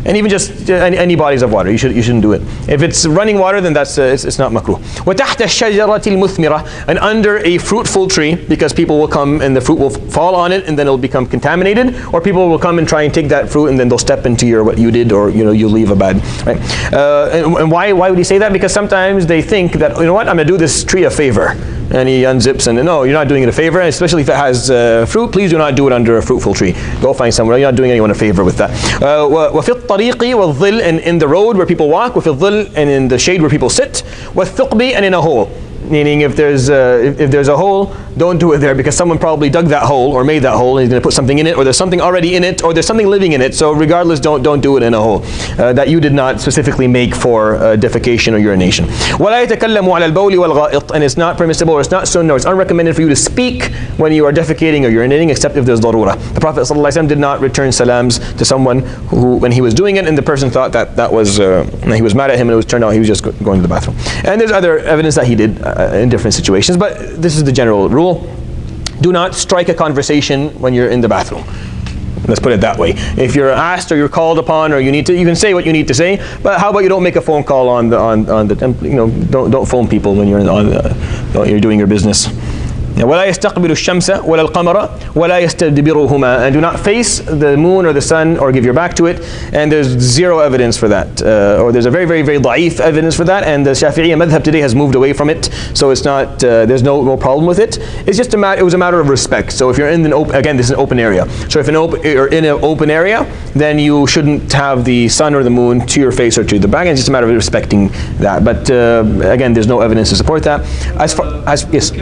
and even just any bodies of water, you shouldn't do it. If it's running water, then it's not makruh. وَتَحْتَ الشَّجَرَةِ الْمُثْمِرَةِ. And under a fruitful tree, because people will come and the fruit will fall on it and then it'll become contaminated, or people will come and try and take that fruit and then they'll step into what you did, or you leave a bad, right? And why would he say that? Because sometimes they think that, I'm going to do this tree a favor. And he unzips and no, you're not doing it a favor, especially if it has fruit. Please do not do it under a fruitful tree. Go find somewhere. You're not doing anyone a favor with that. وَفِي الطَّرِيقِ وَالظِّلِّ, and in the road where people walk, وَفِي الظِّلِّ, and in the shade where people sit, وَالثُّقْبِ, and in a hole. Meaning if there's a hole, don't do it there, because someone probably dug that hole or made that hole and he's going to put something in it, or there's something already in it, or there's something living in it. So regardless, don't do it in a hole that you did not specifically make for defecation or urination. وَلَا يَتَكَلَّمُ عَلَى الْبَوْلِ وَالْغَائِطِ, and it's not permissible, or it's not sunnah, or it's unrecommended for you to speak when you are defecating or urinating, except if there's darura. The Prophet ﷺ did not return salams to someone who, when he was doing it, and the person thought that was he was mad at him, and it was turned out he was just going to the bathroom. And there's other evidence that he did in different situations, but this is the general rule. Do not strike a conversation when you're in the bathroom. Let's put it that way. If you're asked or you're called upon, or you can say what you need to say, but how about you don't make a phone call on the don't phone people when you're you're doing your business. وَلَا يَسْتَقْبِلُ الشَّمْسَ وَلَا الْقَمَرَ وَلَا يَسْتَدْبِرُهُمَا, and do not face the moon or the sun or give your back to it. And there's zero evidence for that, or there's a very, very, very da'if evidence for that, and the Shafi'i madhab today has moved away from it, so it's not, there's no problem with it. It's just it was a matter of respect. So if you're in again, this is an open area, so if you're in an open area, then you shouldn't have the sun or the moon to your face or to the back. It's just a matter of respecting that. But again, there's no evidence to support that. As far as, yes?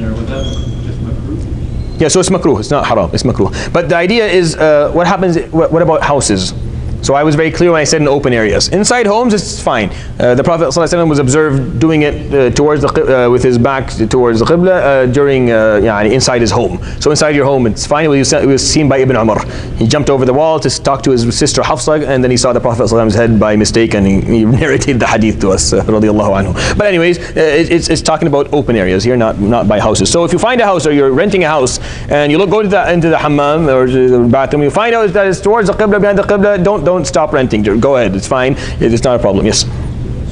Would that just makruh? Yeah, so it's makruh. It's not haram. It's makruh. But the idea is, what happens? What about houses? So I was very clear when I said in open areas. Inside homes, it's fine. The Prophet ﷺ was observed doing it towards the with his back towards the Qibla during inside his home. So inside your home, it's fine. It was seen by Ibn Umar. He jumped over the wall to talk to his sister Hafsa, and then he saw the Prophet ﷺ's head by mistake, and he narrated the hadith to us, radiallahu anhu. But anyways, it's talking about open areas here, not by houses. So if you find a house or you're renting a house and you go into the hammam or the bathroom, you find out that it's towards the Qibla, behind the Qibla, don't stop renting. Go ahead, it's fine. It's not a problem. Yes.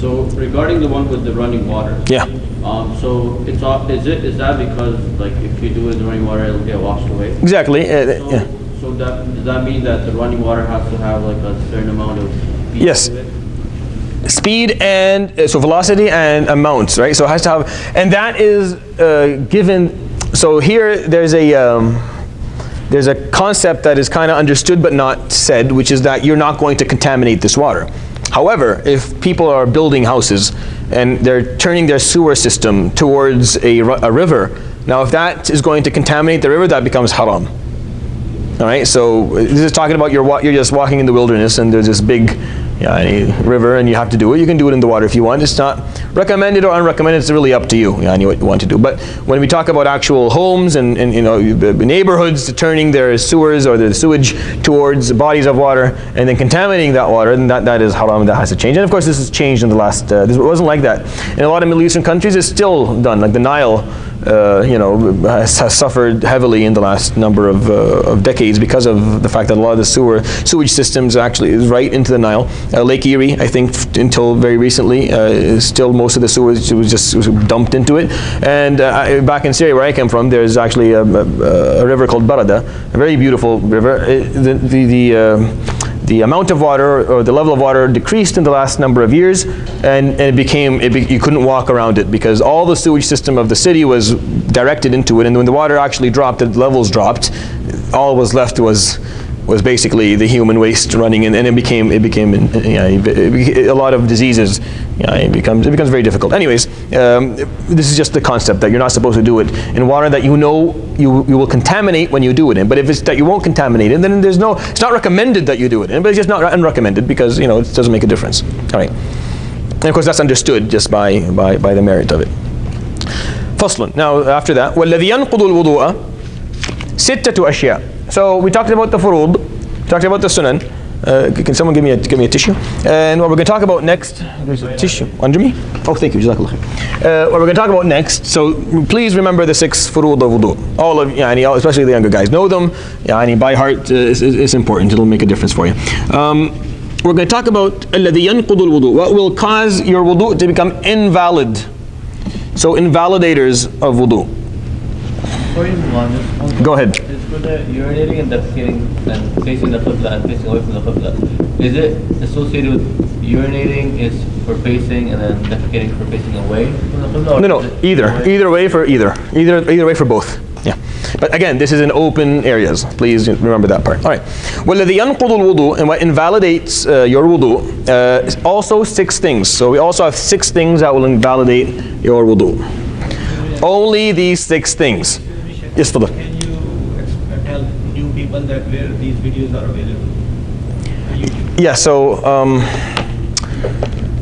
So regarding the one with the running water. Yeah. So is that because like if you do it in the running water, it'll get washed away? Exactly. So, so does that mean that the running water has to have like a certain amount of speed? Yes. To it? Speed and so velocity and amounts, right? So it has to have, and that is given. So here there's a concept that is kind of understood but not said, which is that you're not going to contaminate this water. However, if people are building houses and they're turning their sewer system towards a river, now if that is going to contaminate the river, that becomes haram. All right, so this is talking about you're just walking in the wilderness and there's this big river and you have to do it. You can do it in the water if you want. It's not recommended or unrecommended. It's really up to you, what you want to do. But when we talk about actual homes and neighborhoods turning their sewers or their sewage towards bodies of water and then contaminating that water, then that is haram. That has to change. And of course, this has changed in the last. This wasn't like that in a lot of Middle Eastern countries. It's still done. Like the Nile, has suffered heavily in the last number of decades because of the fact that a lot of the sewage systems actually is right into the Nile. Lake Erie, I think, until very recently, still most of the sewage was dumped into it. And back in Syria, where I came from, there's actually a river called Barada, a very beautiful river. The amount of water or the level of water decreased in the last number of years, and you couldn't walk around it because all the sewage system of the city was directed into it, and when the water actually dropped, the levels dropped, all was left was basically the human waste running in, and it became a lot of diseases. It becomes very difficult. Anyways, this is just the concept that you're not supposed to do it in water that you will contaminate when you do it in. But if it's that you won't contaminate it, then it's not recommended that you do it in, but it's just not unrecommended because it doesn't make a difference. All right, and of course that's understood just by the merit of it. فصل. Now after that, وَالَّذِي يَنْقُضُ الْوُضُوءَ سِتَّةُ أَشْيَاء. So we talked about the furud, talked about the sunan. Can someone give me a tissue? And what we're going to talk about next, there's a tissue under me. Oh, thank you. Jazakallah khair. What we're going to talk about next. So please remember the 6 furud of wudu. All of especially the younger guys, know them. By heart. It's important. It'll make a difference for you. We're going to talk about الذي ينقض الوضوء. What will cause your wudu to become invalid? So invalidators of wudu. Before you move on, just Go ahead. Is for the urinating and defecating and facing the qibla and facing away from the qibla, is it associated with urinating is for facing and then defecating for facing away from the qibla? No, either way for either way for both. Yeah, but again, this is in open areas. Please remember that part. All right. وَالَّذِي يَنْقُضُ الْوُضُوء, and what invalidates your wudu is also 6 things. So we also have 6 things that will invalidate your wudu. Only these 6 things. Yes, Fadl. Can you tell new people that where these videos are available? Yeah, so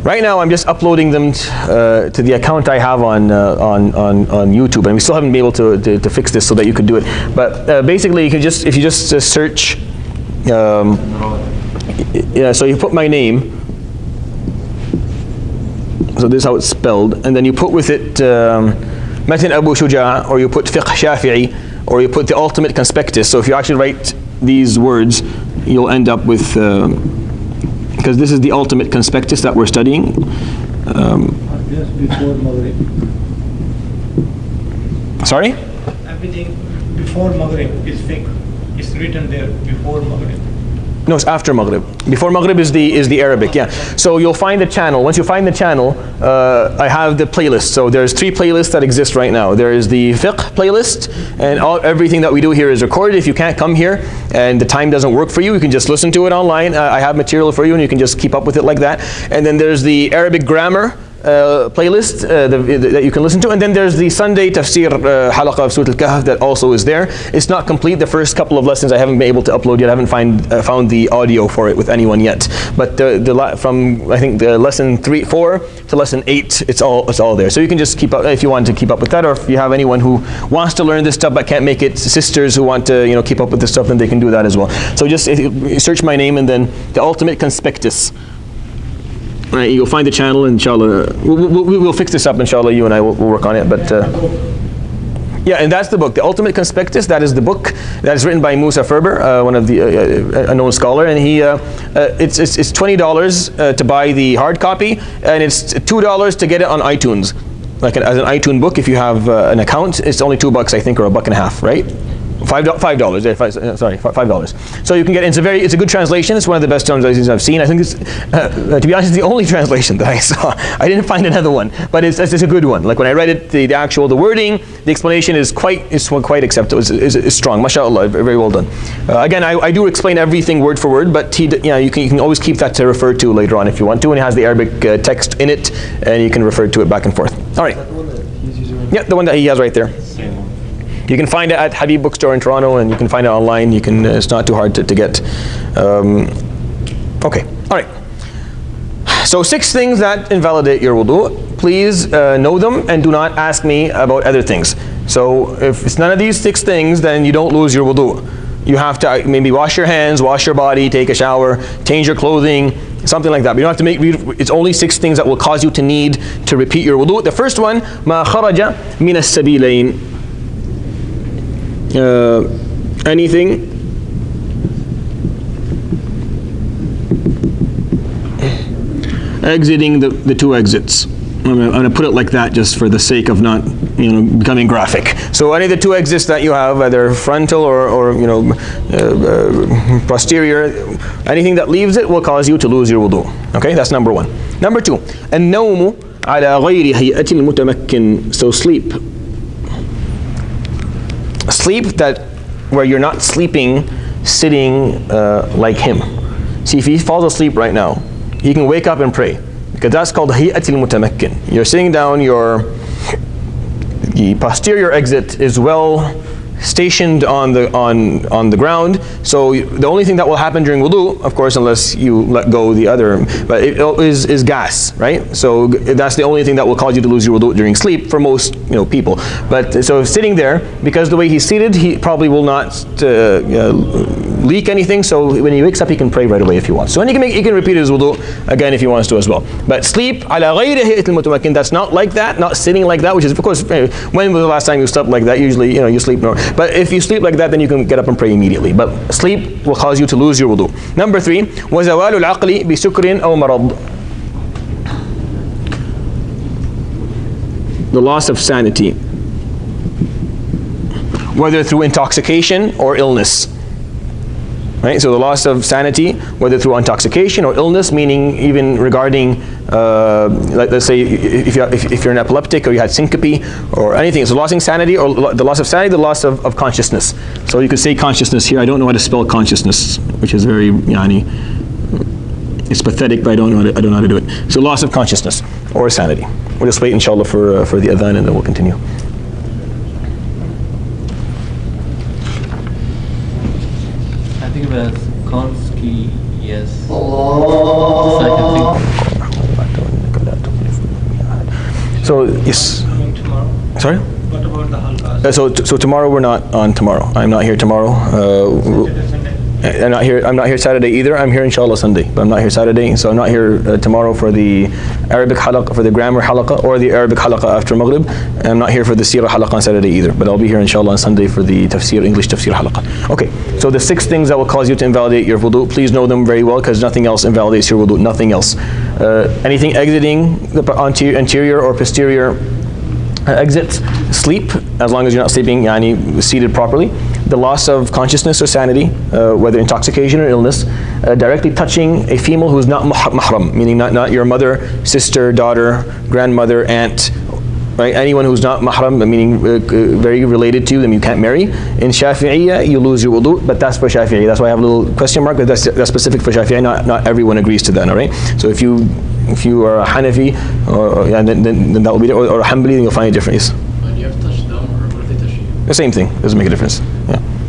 right now I'm just uploading them to the account I have on YouTube, and we still haven't been able to fix this so that you could do it. But basically, if you just search, so you put my name. So this is how it's spelled, and then you put with it matn Abu Shuja, or you put fiqh Shafiee, or you put the ultimate conspectus. So if you actually write these words, you'll end up with, because this is the ultimate conspectus that we're studying. Just before Maghrib. Sorry? Everything before Maghrib is fiqh. It's written there before Maghrib. No, it's after Maghrib. Before Maghrib is the Arabic, yeah. So you'll find the channel. Once you find the channel, I have the playlist. So there's 3 playlists that exist right now. There is the fiqh playlist, and everything that we do here is recorded. If you can't come here and the time doesn't work for you, you can just listen to it online. I have material for you, and you can just keep up with it like that. And then there's the Arabic grammar playlist that you can listen to. And then there's the Sunday tafsir halaqah of Surah Al-Kahf that also is there. It's not complete. The first couple of lessons I haven't been able to upload yet. I haven't found the audio for it with anyone yet. But from I think the lesson 4 to lesson 8, it's all there. So you can just keep up if you want to keep up with that, or if you have anyone who wants to learn this stuff but can't make it, sisters who want to keep up with this stuff, then they can do that as well. So just search my name and then the Ultimate Conspectus. All right, you'll find the channel, inshallah. We'll fix this up, inshallah. You and I will work on it. But yeah, and that's the book, the Ultimate Conspectus. That is the book that is written by Musa Ferber, one of the a known scholar, and he it's $20 to buy the hard copy, and it's $2 to get it on iTunes, like as an iTunes book. If you have an account, it's only $2, I think, or $1.50, right? $5. Sorry, $5. So you can get it's a good translation. It's one of the best translations I've seen. I think it's to be honest, it's the only translation that I saw. I didn't find another one, but it's a good one. Like when I read it, the wording, the explanation is quite acceptable. It's strong. MashaAllah, very well done. Again, I do explain everything word for word, but you can always keep that to refer to later on if you want to, and it has the Arabic text in it, and you can refer to it back and forth. All right. Yeah, the one that he has right there. You can find it at Habib Bookstore in Toronto, and you can find it online. It's not too hard to get. Okay, all right. So 6 things that invalidate your wudu. Please know them and do not ask me about other things. So if it's none of these 6 things, then you don't lose your wudu. You have to maybe wash your hands, wash your body, take a shower, change your clothing, something like that. But you don't have to it's only 6 things that will cause you to need to repeat your wudu. The first one, ma kharaja min as-sabilayn. Anything exiting the 2 exits. I'm going to put it like that just for the sake of not becoming graphic. So any of the 2 exits that you have, either frontal or posterior, anything that leaves it will cause you to lose your wudu. Okay, that's number 1. Number 2, النوم على غير هيئة المتمكن. So sleep that where you're not sleeping sitting like him. See, if he falls asleep right now, he can wake up and pray, because that's called hiyatil mutamakkin. You're sitting down, the posterior exit is well stationed on the ground. So the only thing that will happen during wudu, of course, unless you let go the other, but it is gas, right? So that's the only thing that will cause you to lose your wudu during sleep for most people. But so sitting there, because the way he's seated, he probably will not leak anything. So when he wakes up, he can pray right away if he wants. So and he can repeat his wudu again if he wants to as well. But sleep ala ghayri hiyatil mutamakkin, that's not like that, not sitting like that, which is of course, when was the last time you slept like that? Usually, you sleep normal. But if you sleep like that, then you can get up and pray immediately. But sleep will cause you to lose your wudu. Number 3, وَزَوَالُ الْعَقْلِ بِسُكْرٍ أَوْ مَرَضٍ. The loss of sanity, whether through intoxication or illness. Right? So the loss of sanity, whether through intoxication or illness, meaning even regarding, let's say if you're an epileptic or you had syncope or anything. So losing sanity, or the loss of sanity, the loss of consciousness. So you could say consciousness here. I don't know how to spell consciousness, which is very, it's pathetic, but I don't know how to do it. So loss of consciousness or sanity. We'll just wait, inshallah, for the adhan, and then we'll continue. Think of it as Konski, yes. So yes. Tomorrow. Sorry. What about the halqas? So tomorrow we're not on tomorrow. I'm not here tomorrow. I'm not here Saturday either. I'm here inshallah Sunday, but I'm not here Saturday. So I'm not here tomorrow for the Arabic halaqah, for the grammar halaqah, or the Arabic halaqah after Maghrib. And I'm not here for the Sirah halaqah on Saturday either. But I'll be here inshallah on Sunday for the English tafsir halaqah. Okay. So the 6 things that will cause you to invalidate your wudu, please know them very well, because nothing else invalidates your wudu. Nothing else. Anything exiting the anterior or posterior exits, sleep, as long as you're not sleeping seated properly. The loss of consciousness or sanity, whether intoxication or illness, directly touching a female who is not mahram, meaning not your mother, sister, daughter, grandmother, aunt, right? Anyone who's not mahram, meaning very related to them, you can't marry. In Shafi'iyya, you lose your wudu, but that's for Shafi'i. That's why I have a little question mark, but that's specific for Shafi'i. Not everyone agrees to that, all right? So if you If you are a Hanafi, then that will be, or a Hanbali, then you'll find it different. Yes. But you have to touch them, or what if they touch you? The same thing, doesn't make a difference.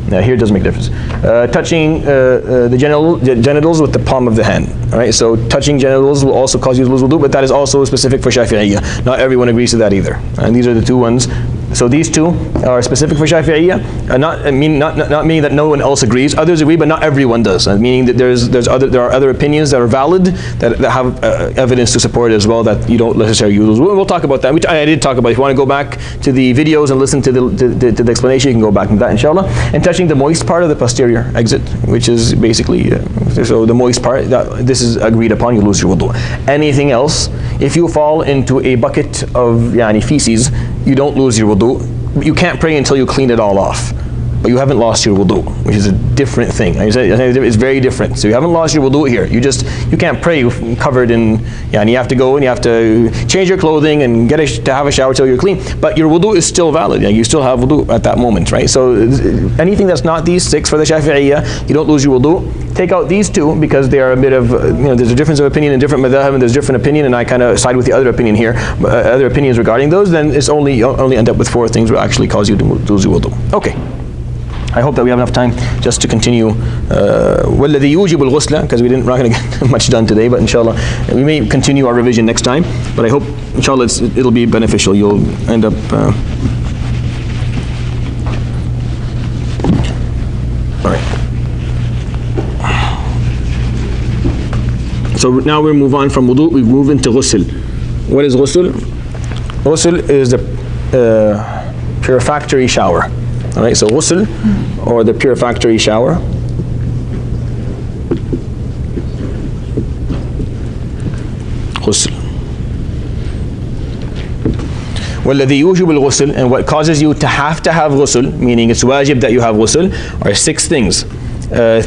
Yeah, here it does make a difference. Touching the genitals with the palm of the hand. All right, so touching genitals will also cause you to lose wudu, but that is also specific for Shafi'iyya. Not everyone agrees to that either. And these are the two ones. So these two are specific for Shafi'iyya. Not meaning that no one else agrees. Others agree, but not everyone does. Meaning that there are other opinions that are valid that have evidence to support it as well, that you don't necessarily use. We'll talk about that. I did talk about it. If you want to go back to the videos and listen to the explanation, you can go back to that, inshallah. And touching the moist part of the posterior exit, which is basically so the moist part, this is agreed upon, you lose your wudu. Anything else, if you fall into a bucket of feces, you don't lose your wudu. You can't pray until you clean it all off. But you haven't lost your wudu, which is a different thing. It's very different. So you haven't lost your wudu here. You can't pray covered in, and you have to go and you have to change your clothing and to have a shower till you're clean. But your wudu is still valid. You still have wudu at that moment, right? So anything that's not these six for the Shafi'iyya, you don't lose your wudu. Take out these two because they are a bit of, there's a difference of opinion in different madhahib, and there's different opinion, and I kind of side with the other opinion here, other opinions regarding those. Then it's only end up with four things will actually cause you to lose your wudu. Okay. I hope that we have enough time just to continue. وَالَّذِي يُوجِبُ الْغُسْلَ, because we're not going to get much done today, but inshallah, we may continue our revision next time. But I hope, inshallah, it'll be beneficial. You'll end up... all right. So now we move on from wudu, we move into ghusl. What is ghusl? Ghusl is the purificatory shower. All right, so ghusl, or the purificatory shower. Ghusl. وَالَّذِي يُوجِبُ الْغُسْلِ, and what causes you to have ghusl, meaning it's wajib that you have ghusl, are six things.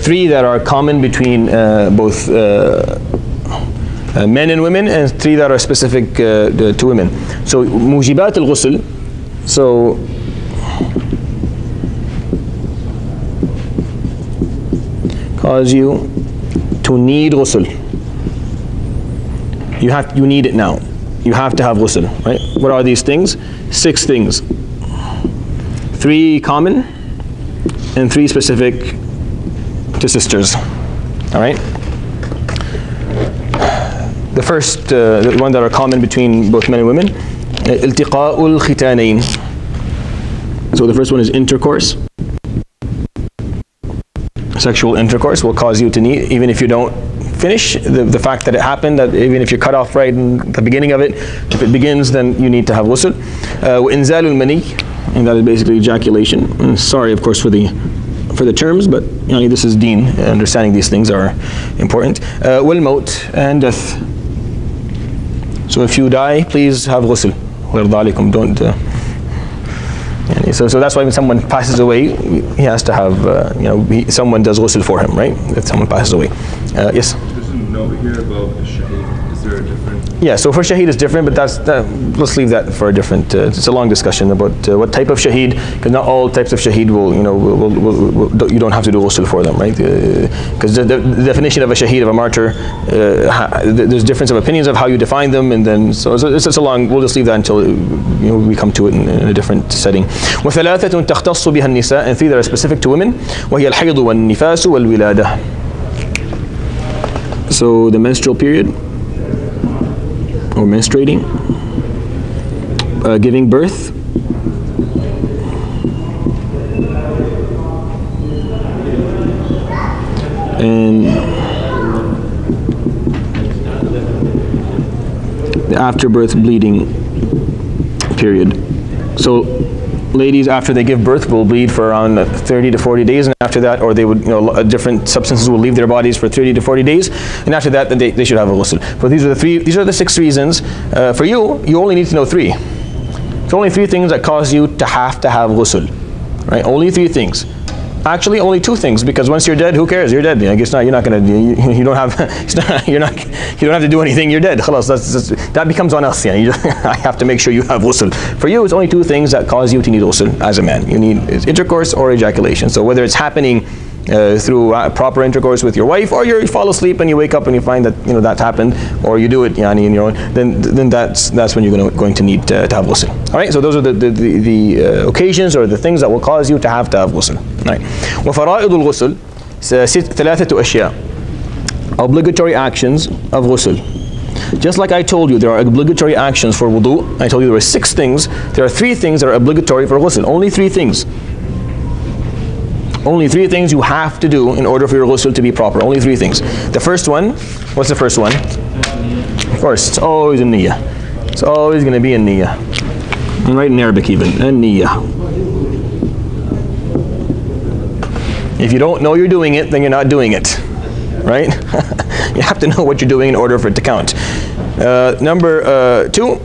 Three that are common between both men and women, and three that are specific to women. So mujibat al-ghusl, so cause you to need ghusl. You need it now. You have to have ghusl, right? What are these things? Six things. Three common and three specific to sisters. All right? The first, the one that are common between both men and women, iltiqa'ul khitanayn. So the first one is intercourse. Sexual intercourse will cause you to need, even if you don't finish, the fact that it happened, that even if you're cut off right in the beginning of it, if it begins, then you need to have ghusl. وَإِنزَالُ الْمَنِيِّ, and that is basically ejaculation. And sorry, of course, for the terms, but this is deen. Understanding these things are important. وَالْمَوْتِ, and death. So if you die, please have ghusl. Don't. So that's why when someone passes away, he has to have, someone does ghusl for him, right? If someone passes away. Yes? There's a note here about the shaheed. Is there a different? Yeah, so for shaheed is different, but let's leave that for a different, it's a long discussion about what type of shaheed, because not all types of shaheed you don't have to do ghusl for them, right? Because the definition of a shaheed, of a martyr, there's difference of opinions of how you define them, and then, so it's a long, we'll just leave that until we come to it in a different setting. وثلاثة تختص بها النساء, and three that are specific to women, وهي الحيض والنفاس والولادة. So the menstrual period, or menstruating, giving birth, and the afterbirth bleeding period. So ladies, after they give birth, will bleed for around 30 to 40 days, and after that, or they would, different substances will leave their bodies for 30 to 40 days, and after that, then they should have a ghusl. But these are the six reasons. For you only need to know three. It's only three things that cause you to have ghusl, right? Only three things. Actually, only two things, because once you're dead, who cares? You're dead. I guess not. You're not gonna. You don't have. You don't have to do anything. You're dead. Khalas, that becomes on us. I have to make sure you have ghusl. For you, it's only two things that cause you to need ghusl as a man. You need intercourse or ejaculation. So whether it's happening through proper intercourse with your wife, or you fall asleep and you wake up and you find that that happened, or you do it in your own, then that's when you're going to need to have ghusl. All right, so those are the occasions or the things that will cause you to have ghusl. All right. وفرائض الغسل ثلاثة أشياء. Obligatory actions of ghusl. Just like I told you, there are obligatory actions for wudu. I told you there were 6 things. There are 3 things that are obligatory for ghusl. Only 3 things. Only 3 things you have to do in order for your ghusl to be proper. Only 3 things. The first one, what's the first one? Of course, it's always in niyyah. It's always going to be in niyyah. And right in Arabic even, in niyyah. If you don't know you're doing it, then you're not doing it. Right? You have to know what you're doing in order for it to count. Number 2.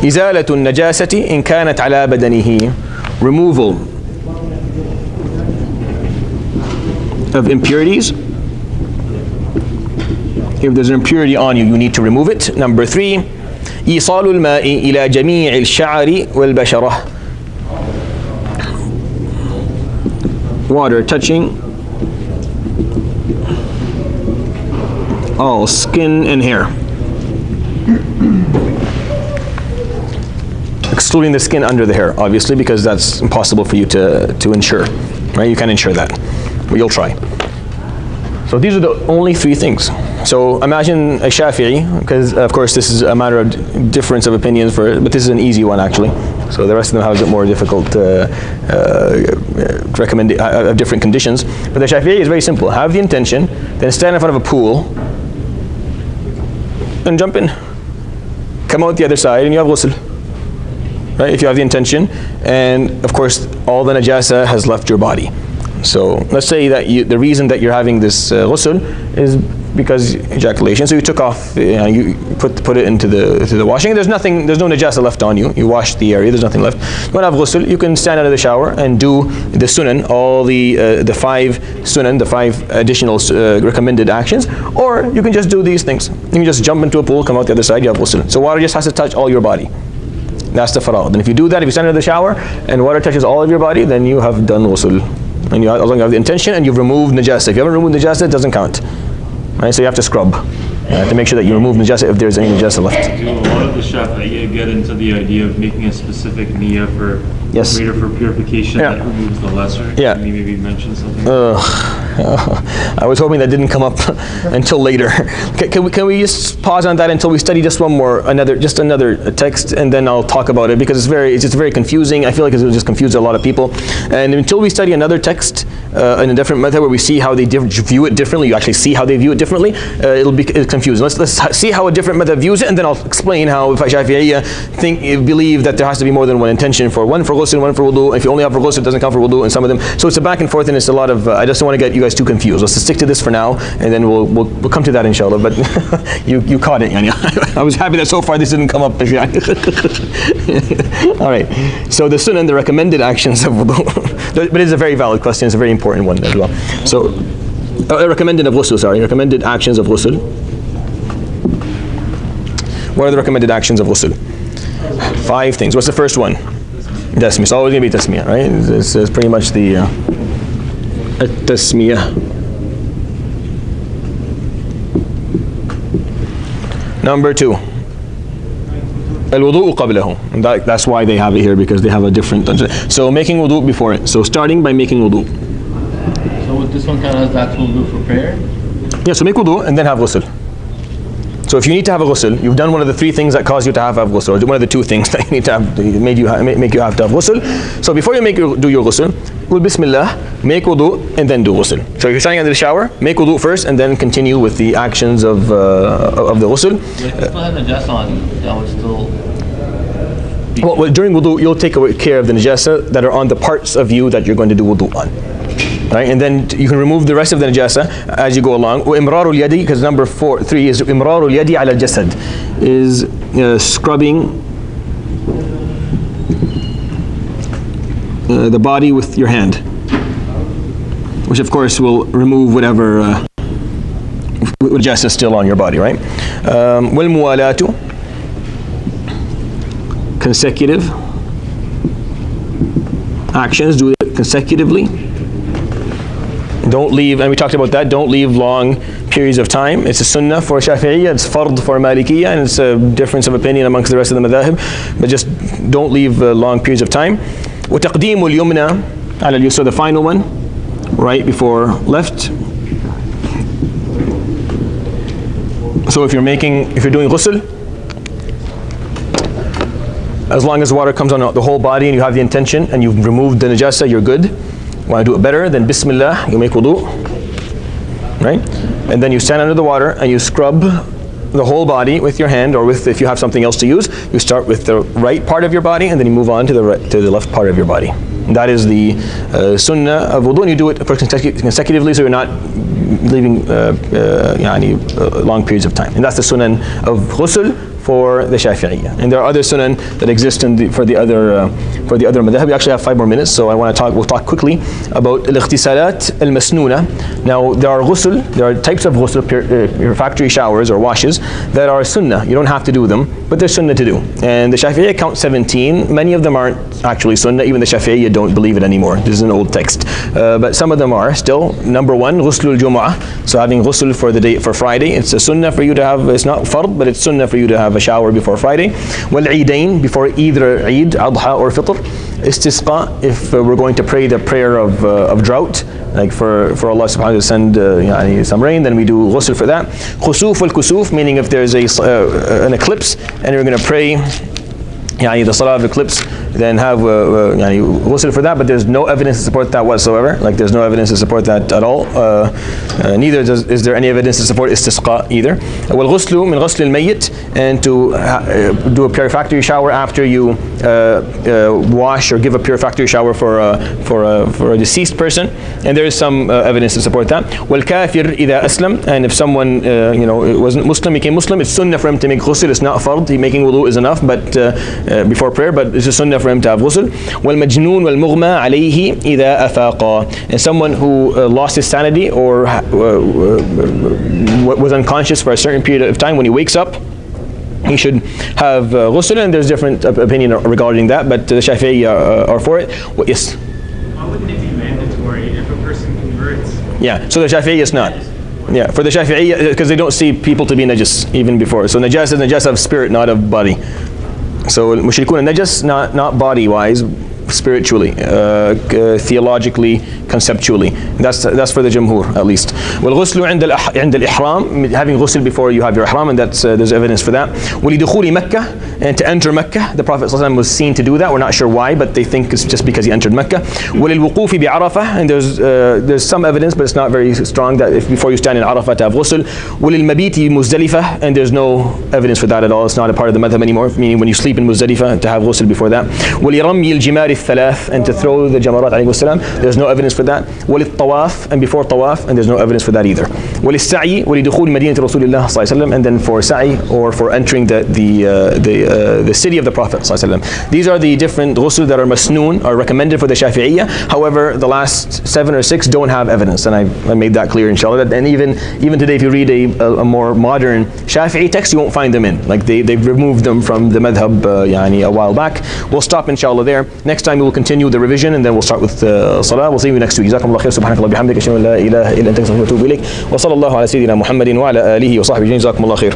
إزالة النجاسة إن كانت على بدنه. Removal of impurities. If there's an impurity on you, you need to remove it. Number 3. إيصال الماء إلى جميع الشعر والبشرة. Water touching all skin and hair, excluding the skin under the hair, obviously, because that's impossible for you to ensure, right? You can't ensure that, but you'll try. So these are the only 3 things. So imagine a Shafiee, because of course this is a matter of difference of opinions but this is an easy one actually. So the rest of them have a bit more difficult different conditions. But the Shafiee is very simple. Have the intention, then stand in front of a pool, and jump in. Come out the other side and you have ghusl. Right? If you have the intention, and of course all the najasa has left your body. So let's say that the reason that you're having this ghusl is because ejaculation. So you took off, you put it into the washing. There's no najasa left on you. You wash the area. There's nothing left. You want to have ghusl, you can stand out of the shower and do the sunan, all the 5 sunan, the 5 additional recommended actions, or you can just do these things. You can just jump into a pool, come out the other side, you have ghusl. So water just has to touch all your body. That's the fara'id. And if you do that, if you stand in the shower and water touches all of your body, then you have done ghusl. And as long as you have the intention and you've removed najasa. If you haven't removed najasa, it doesn't count. Right? So you have to scrub to make sure that you remove najasa if there's any najasa left. Do a lot of the Shafi'i get into the idea of making a specific niyyah for greater for purification that removes the lesser? Yeah. Can you maybe mention something? I was hoping that didn't come up until later. Can we just pause on that until we study just another text, and then I'll talk about it, because it's just very confusing. I feel like it will just confuse a lot of people. And until we study another text in a different method where we see how they view it differently, you actually see how they view it differently, it'll be confusing. Let's see how a different method views it, and then I'll explain how if Shafi'iyya believe that there has to be more than one intention for one for ghusl, one for wudu. If you only have for ghusl, it doesn't count for wudu, and some of them. So it's a back and forth, and it's a lot of. I just don't want to get you guys too confused. Let's stick to this for now, and then we'll come to that inshallah. But you caught it, yani. I was happy that so far this didn't come up. All right. So the sunnah, the recommended actions of wudu, but it's a very valid question. It's a very important one as well. So recommended actions of ghusl. What are the recommended actions of ghusl? 5 things. What's the first one? Tasmiyah. It's always going to be tasmiyah, right? It's pretty much the tasmiyah. Number 2. Al-wudu qablahu. That's why they have it here, because they have a different. So making wudu before it. So starting by making wudu. So this one kind of has the actual wudu for prayer? Yeah, so make wudu and then have ghusl. So if you need to have a ghusl, you've done one of the 3 things that cause you to have ghusl, or one of the 2 things that you need to have, make you have to have ghusl. So before you do your ghusl, qul bismillah, make wudu, and then do ghusl. So if you're standing under the shower, make wudu first, and then continue with the actions of the ghusl. But if you still have najasa on, that would still. Well, during wudu, you'll take care of the najasa that are on the parts of you that you're going to do wudu on. Right, and then you can remove the rest of the najasa as you go along. Imrarul yadi, because number 3 is imrarul yadi ala jasad, is scrubbing the body with your hand, which of course will remove whatever najasa is still on your body, right? Wal muwalatu, consecutive. actions, do it consecutively. Don't leave, and we talked about that, don't leave long periods of time. It's a sunnah for Shafi'iyya, it's fard for Malikiyya, and it's a difference of opinion amongst the rest of the madhahib. But just don't leave long periods of time. وَتَقْدِيمُ الْيُمْنَى عَلَى الْيُسْرَى, the final one, right before left. So if you're doing ghusl, as long as the water comes on the whole body and you have the intention and you've removed the najasa, you're good. Want to do it better, then Bismillah, you make wudu, right? And then you stand under the water and you scrub the whole body with your hand, or with, if you have something else to use, you start with the right part of your body and then you move on to the left part of your body. And that is the sunnah of wudu, and you do it consecutively, so you're not leaving long periods of time. And that's the sunnah of ghusl for the Shafi'iyya. And there are other sunan that exist for the other madhahib. We actually have 5 more minutes, so we'll talk quickly about al-ightisalat al-masnuna. Now there are types of ghusl, refractory showers or washes, that are sunnah. You don't have to do them, but they're sunnah to do. And the Shafi'iyya count 17. Many of them aren't actually sunnah. Even the Shafi'iyya don't believe it anymore. This is an old text. But some of them are still. Number 1, ghuslul jumu'ah. So having ghusl for Friday. It's a sunnah for you to have, it's not fard, but it's sunnah for you to have a shower before Friday. Wal-Eidain, before either Eid, Adha or Fitr. Istisqa, if we're going to pray the prayer of drought, like for Allah subhanahu wa ta'ala to send some rain, then we do ghusl for that. Khusuf wal-kusuf, meaning if there's an eclipse and you're going to pray the salah of eclipse, then have ghusl for that, but there's no evidence to support that whatsoever. Like there's no evidence to support that at all. Neither is there any evidence to support istisqa either. Wal ghuslu min ghusl al mayyit, and to do a purificatory shower after you wash or give a purificatory shower for a deceased person, and there is some evidence to support that. Wal kafir idha aslam, and if someone wasn't Muslim, became Muslim, it's sunnah for him to make ghusl. It's not fard. Making wudu is enough, but before prayer, but it's a sunnah for him to have ghusl. وَالْمَجْنُونَ وَالْمُغْمَى عَلَيْهِ إِذَا أَفَاقَا, and someone who lost his sanity or was unconscious for a certain period of time, when he wakes up, he should have ghusl, and there's different opinion regarding that, but the Shafi'i are for it. Yes? Why wouldn't it be mandatory if a person converts? Yeah, so the Shafi'i is not. Yeah, for the Shafi'i, because they don't see people to be najis even before. So najas is najas of spirit, not of body. So mushrikun najas, not body-wise, spiritually, theologically, conceptually. That's for the Jumhur at least. وَالْغُسْلُ عِنْدَ الْإِحْرَامِ, having ghusl before you have your ihram, and that's there's evidence for that. وَلِدُخُولِ Mecca, and to enter Mecca. The Prophet ﷺ was seen to do that. We're not sure why, but they think it's just because he entered Mecca. وَلِلْوُقُوفِ بِعَرَفَةِ, and there's some evidence, but it's not very strong, that if before you stand in Arafah to have ghusl. وَلِلْمَبِيتِ مُزْدَلِفَةِ, and there's no evidence for that at all. It's not a part of the madhab anymore, meaning when you sleep in Muzdalifah to have ghusl before that. وَلِرَمْيِ الْجِمَارِ الثَّلَاث, and to throw the jamarat alayhi salam, there's no evidence for that. وَلِلْطَوَافِ, and before tawaf, and there's no evidence for that either. وَلِلسَّعِي وَلِدُخُولِ مَدِينَةِ رَسُولِ اللَّهِ صَلَّى اللَّهُ عَلَيْهِ وسلم, and then for sa'i, or for entering the city of the Prophet صلى الله عليه وسلم. These are the different ghusl that are masnoon, are recommended for the Shafi'iyya. However, the last 7 or 6 don't have evidence, and I made that clear, inshallah. And even today, if you read a more modern Shafi'i text, you won't find them in. Like they've removed them from the madhab a while back. We'll stop inshallah there. Next time we will continue the revision, and then we'll start with salah. We'll see you next week. جزاكم الله خير. سبحانك اللهم وبحمدك أشهد أن لا إله إلا أنت أستغفرك وأتوب إليك. وصلى الله على سيدنا محمد وعلى آله وصحبه أجمعين. جزاكم الله خير.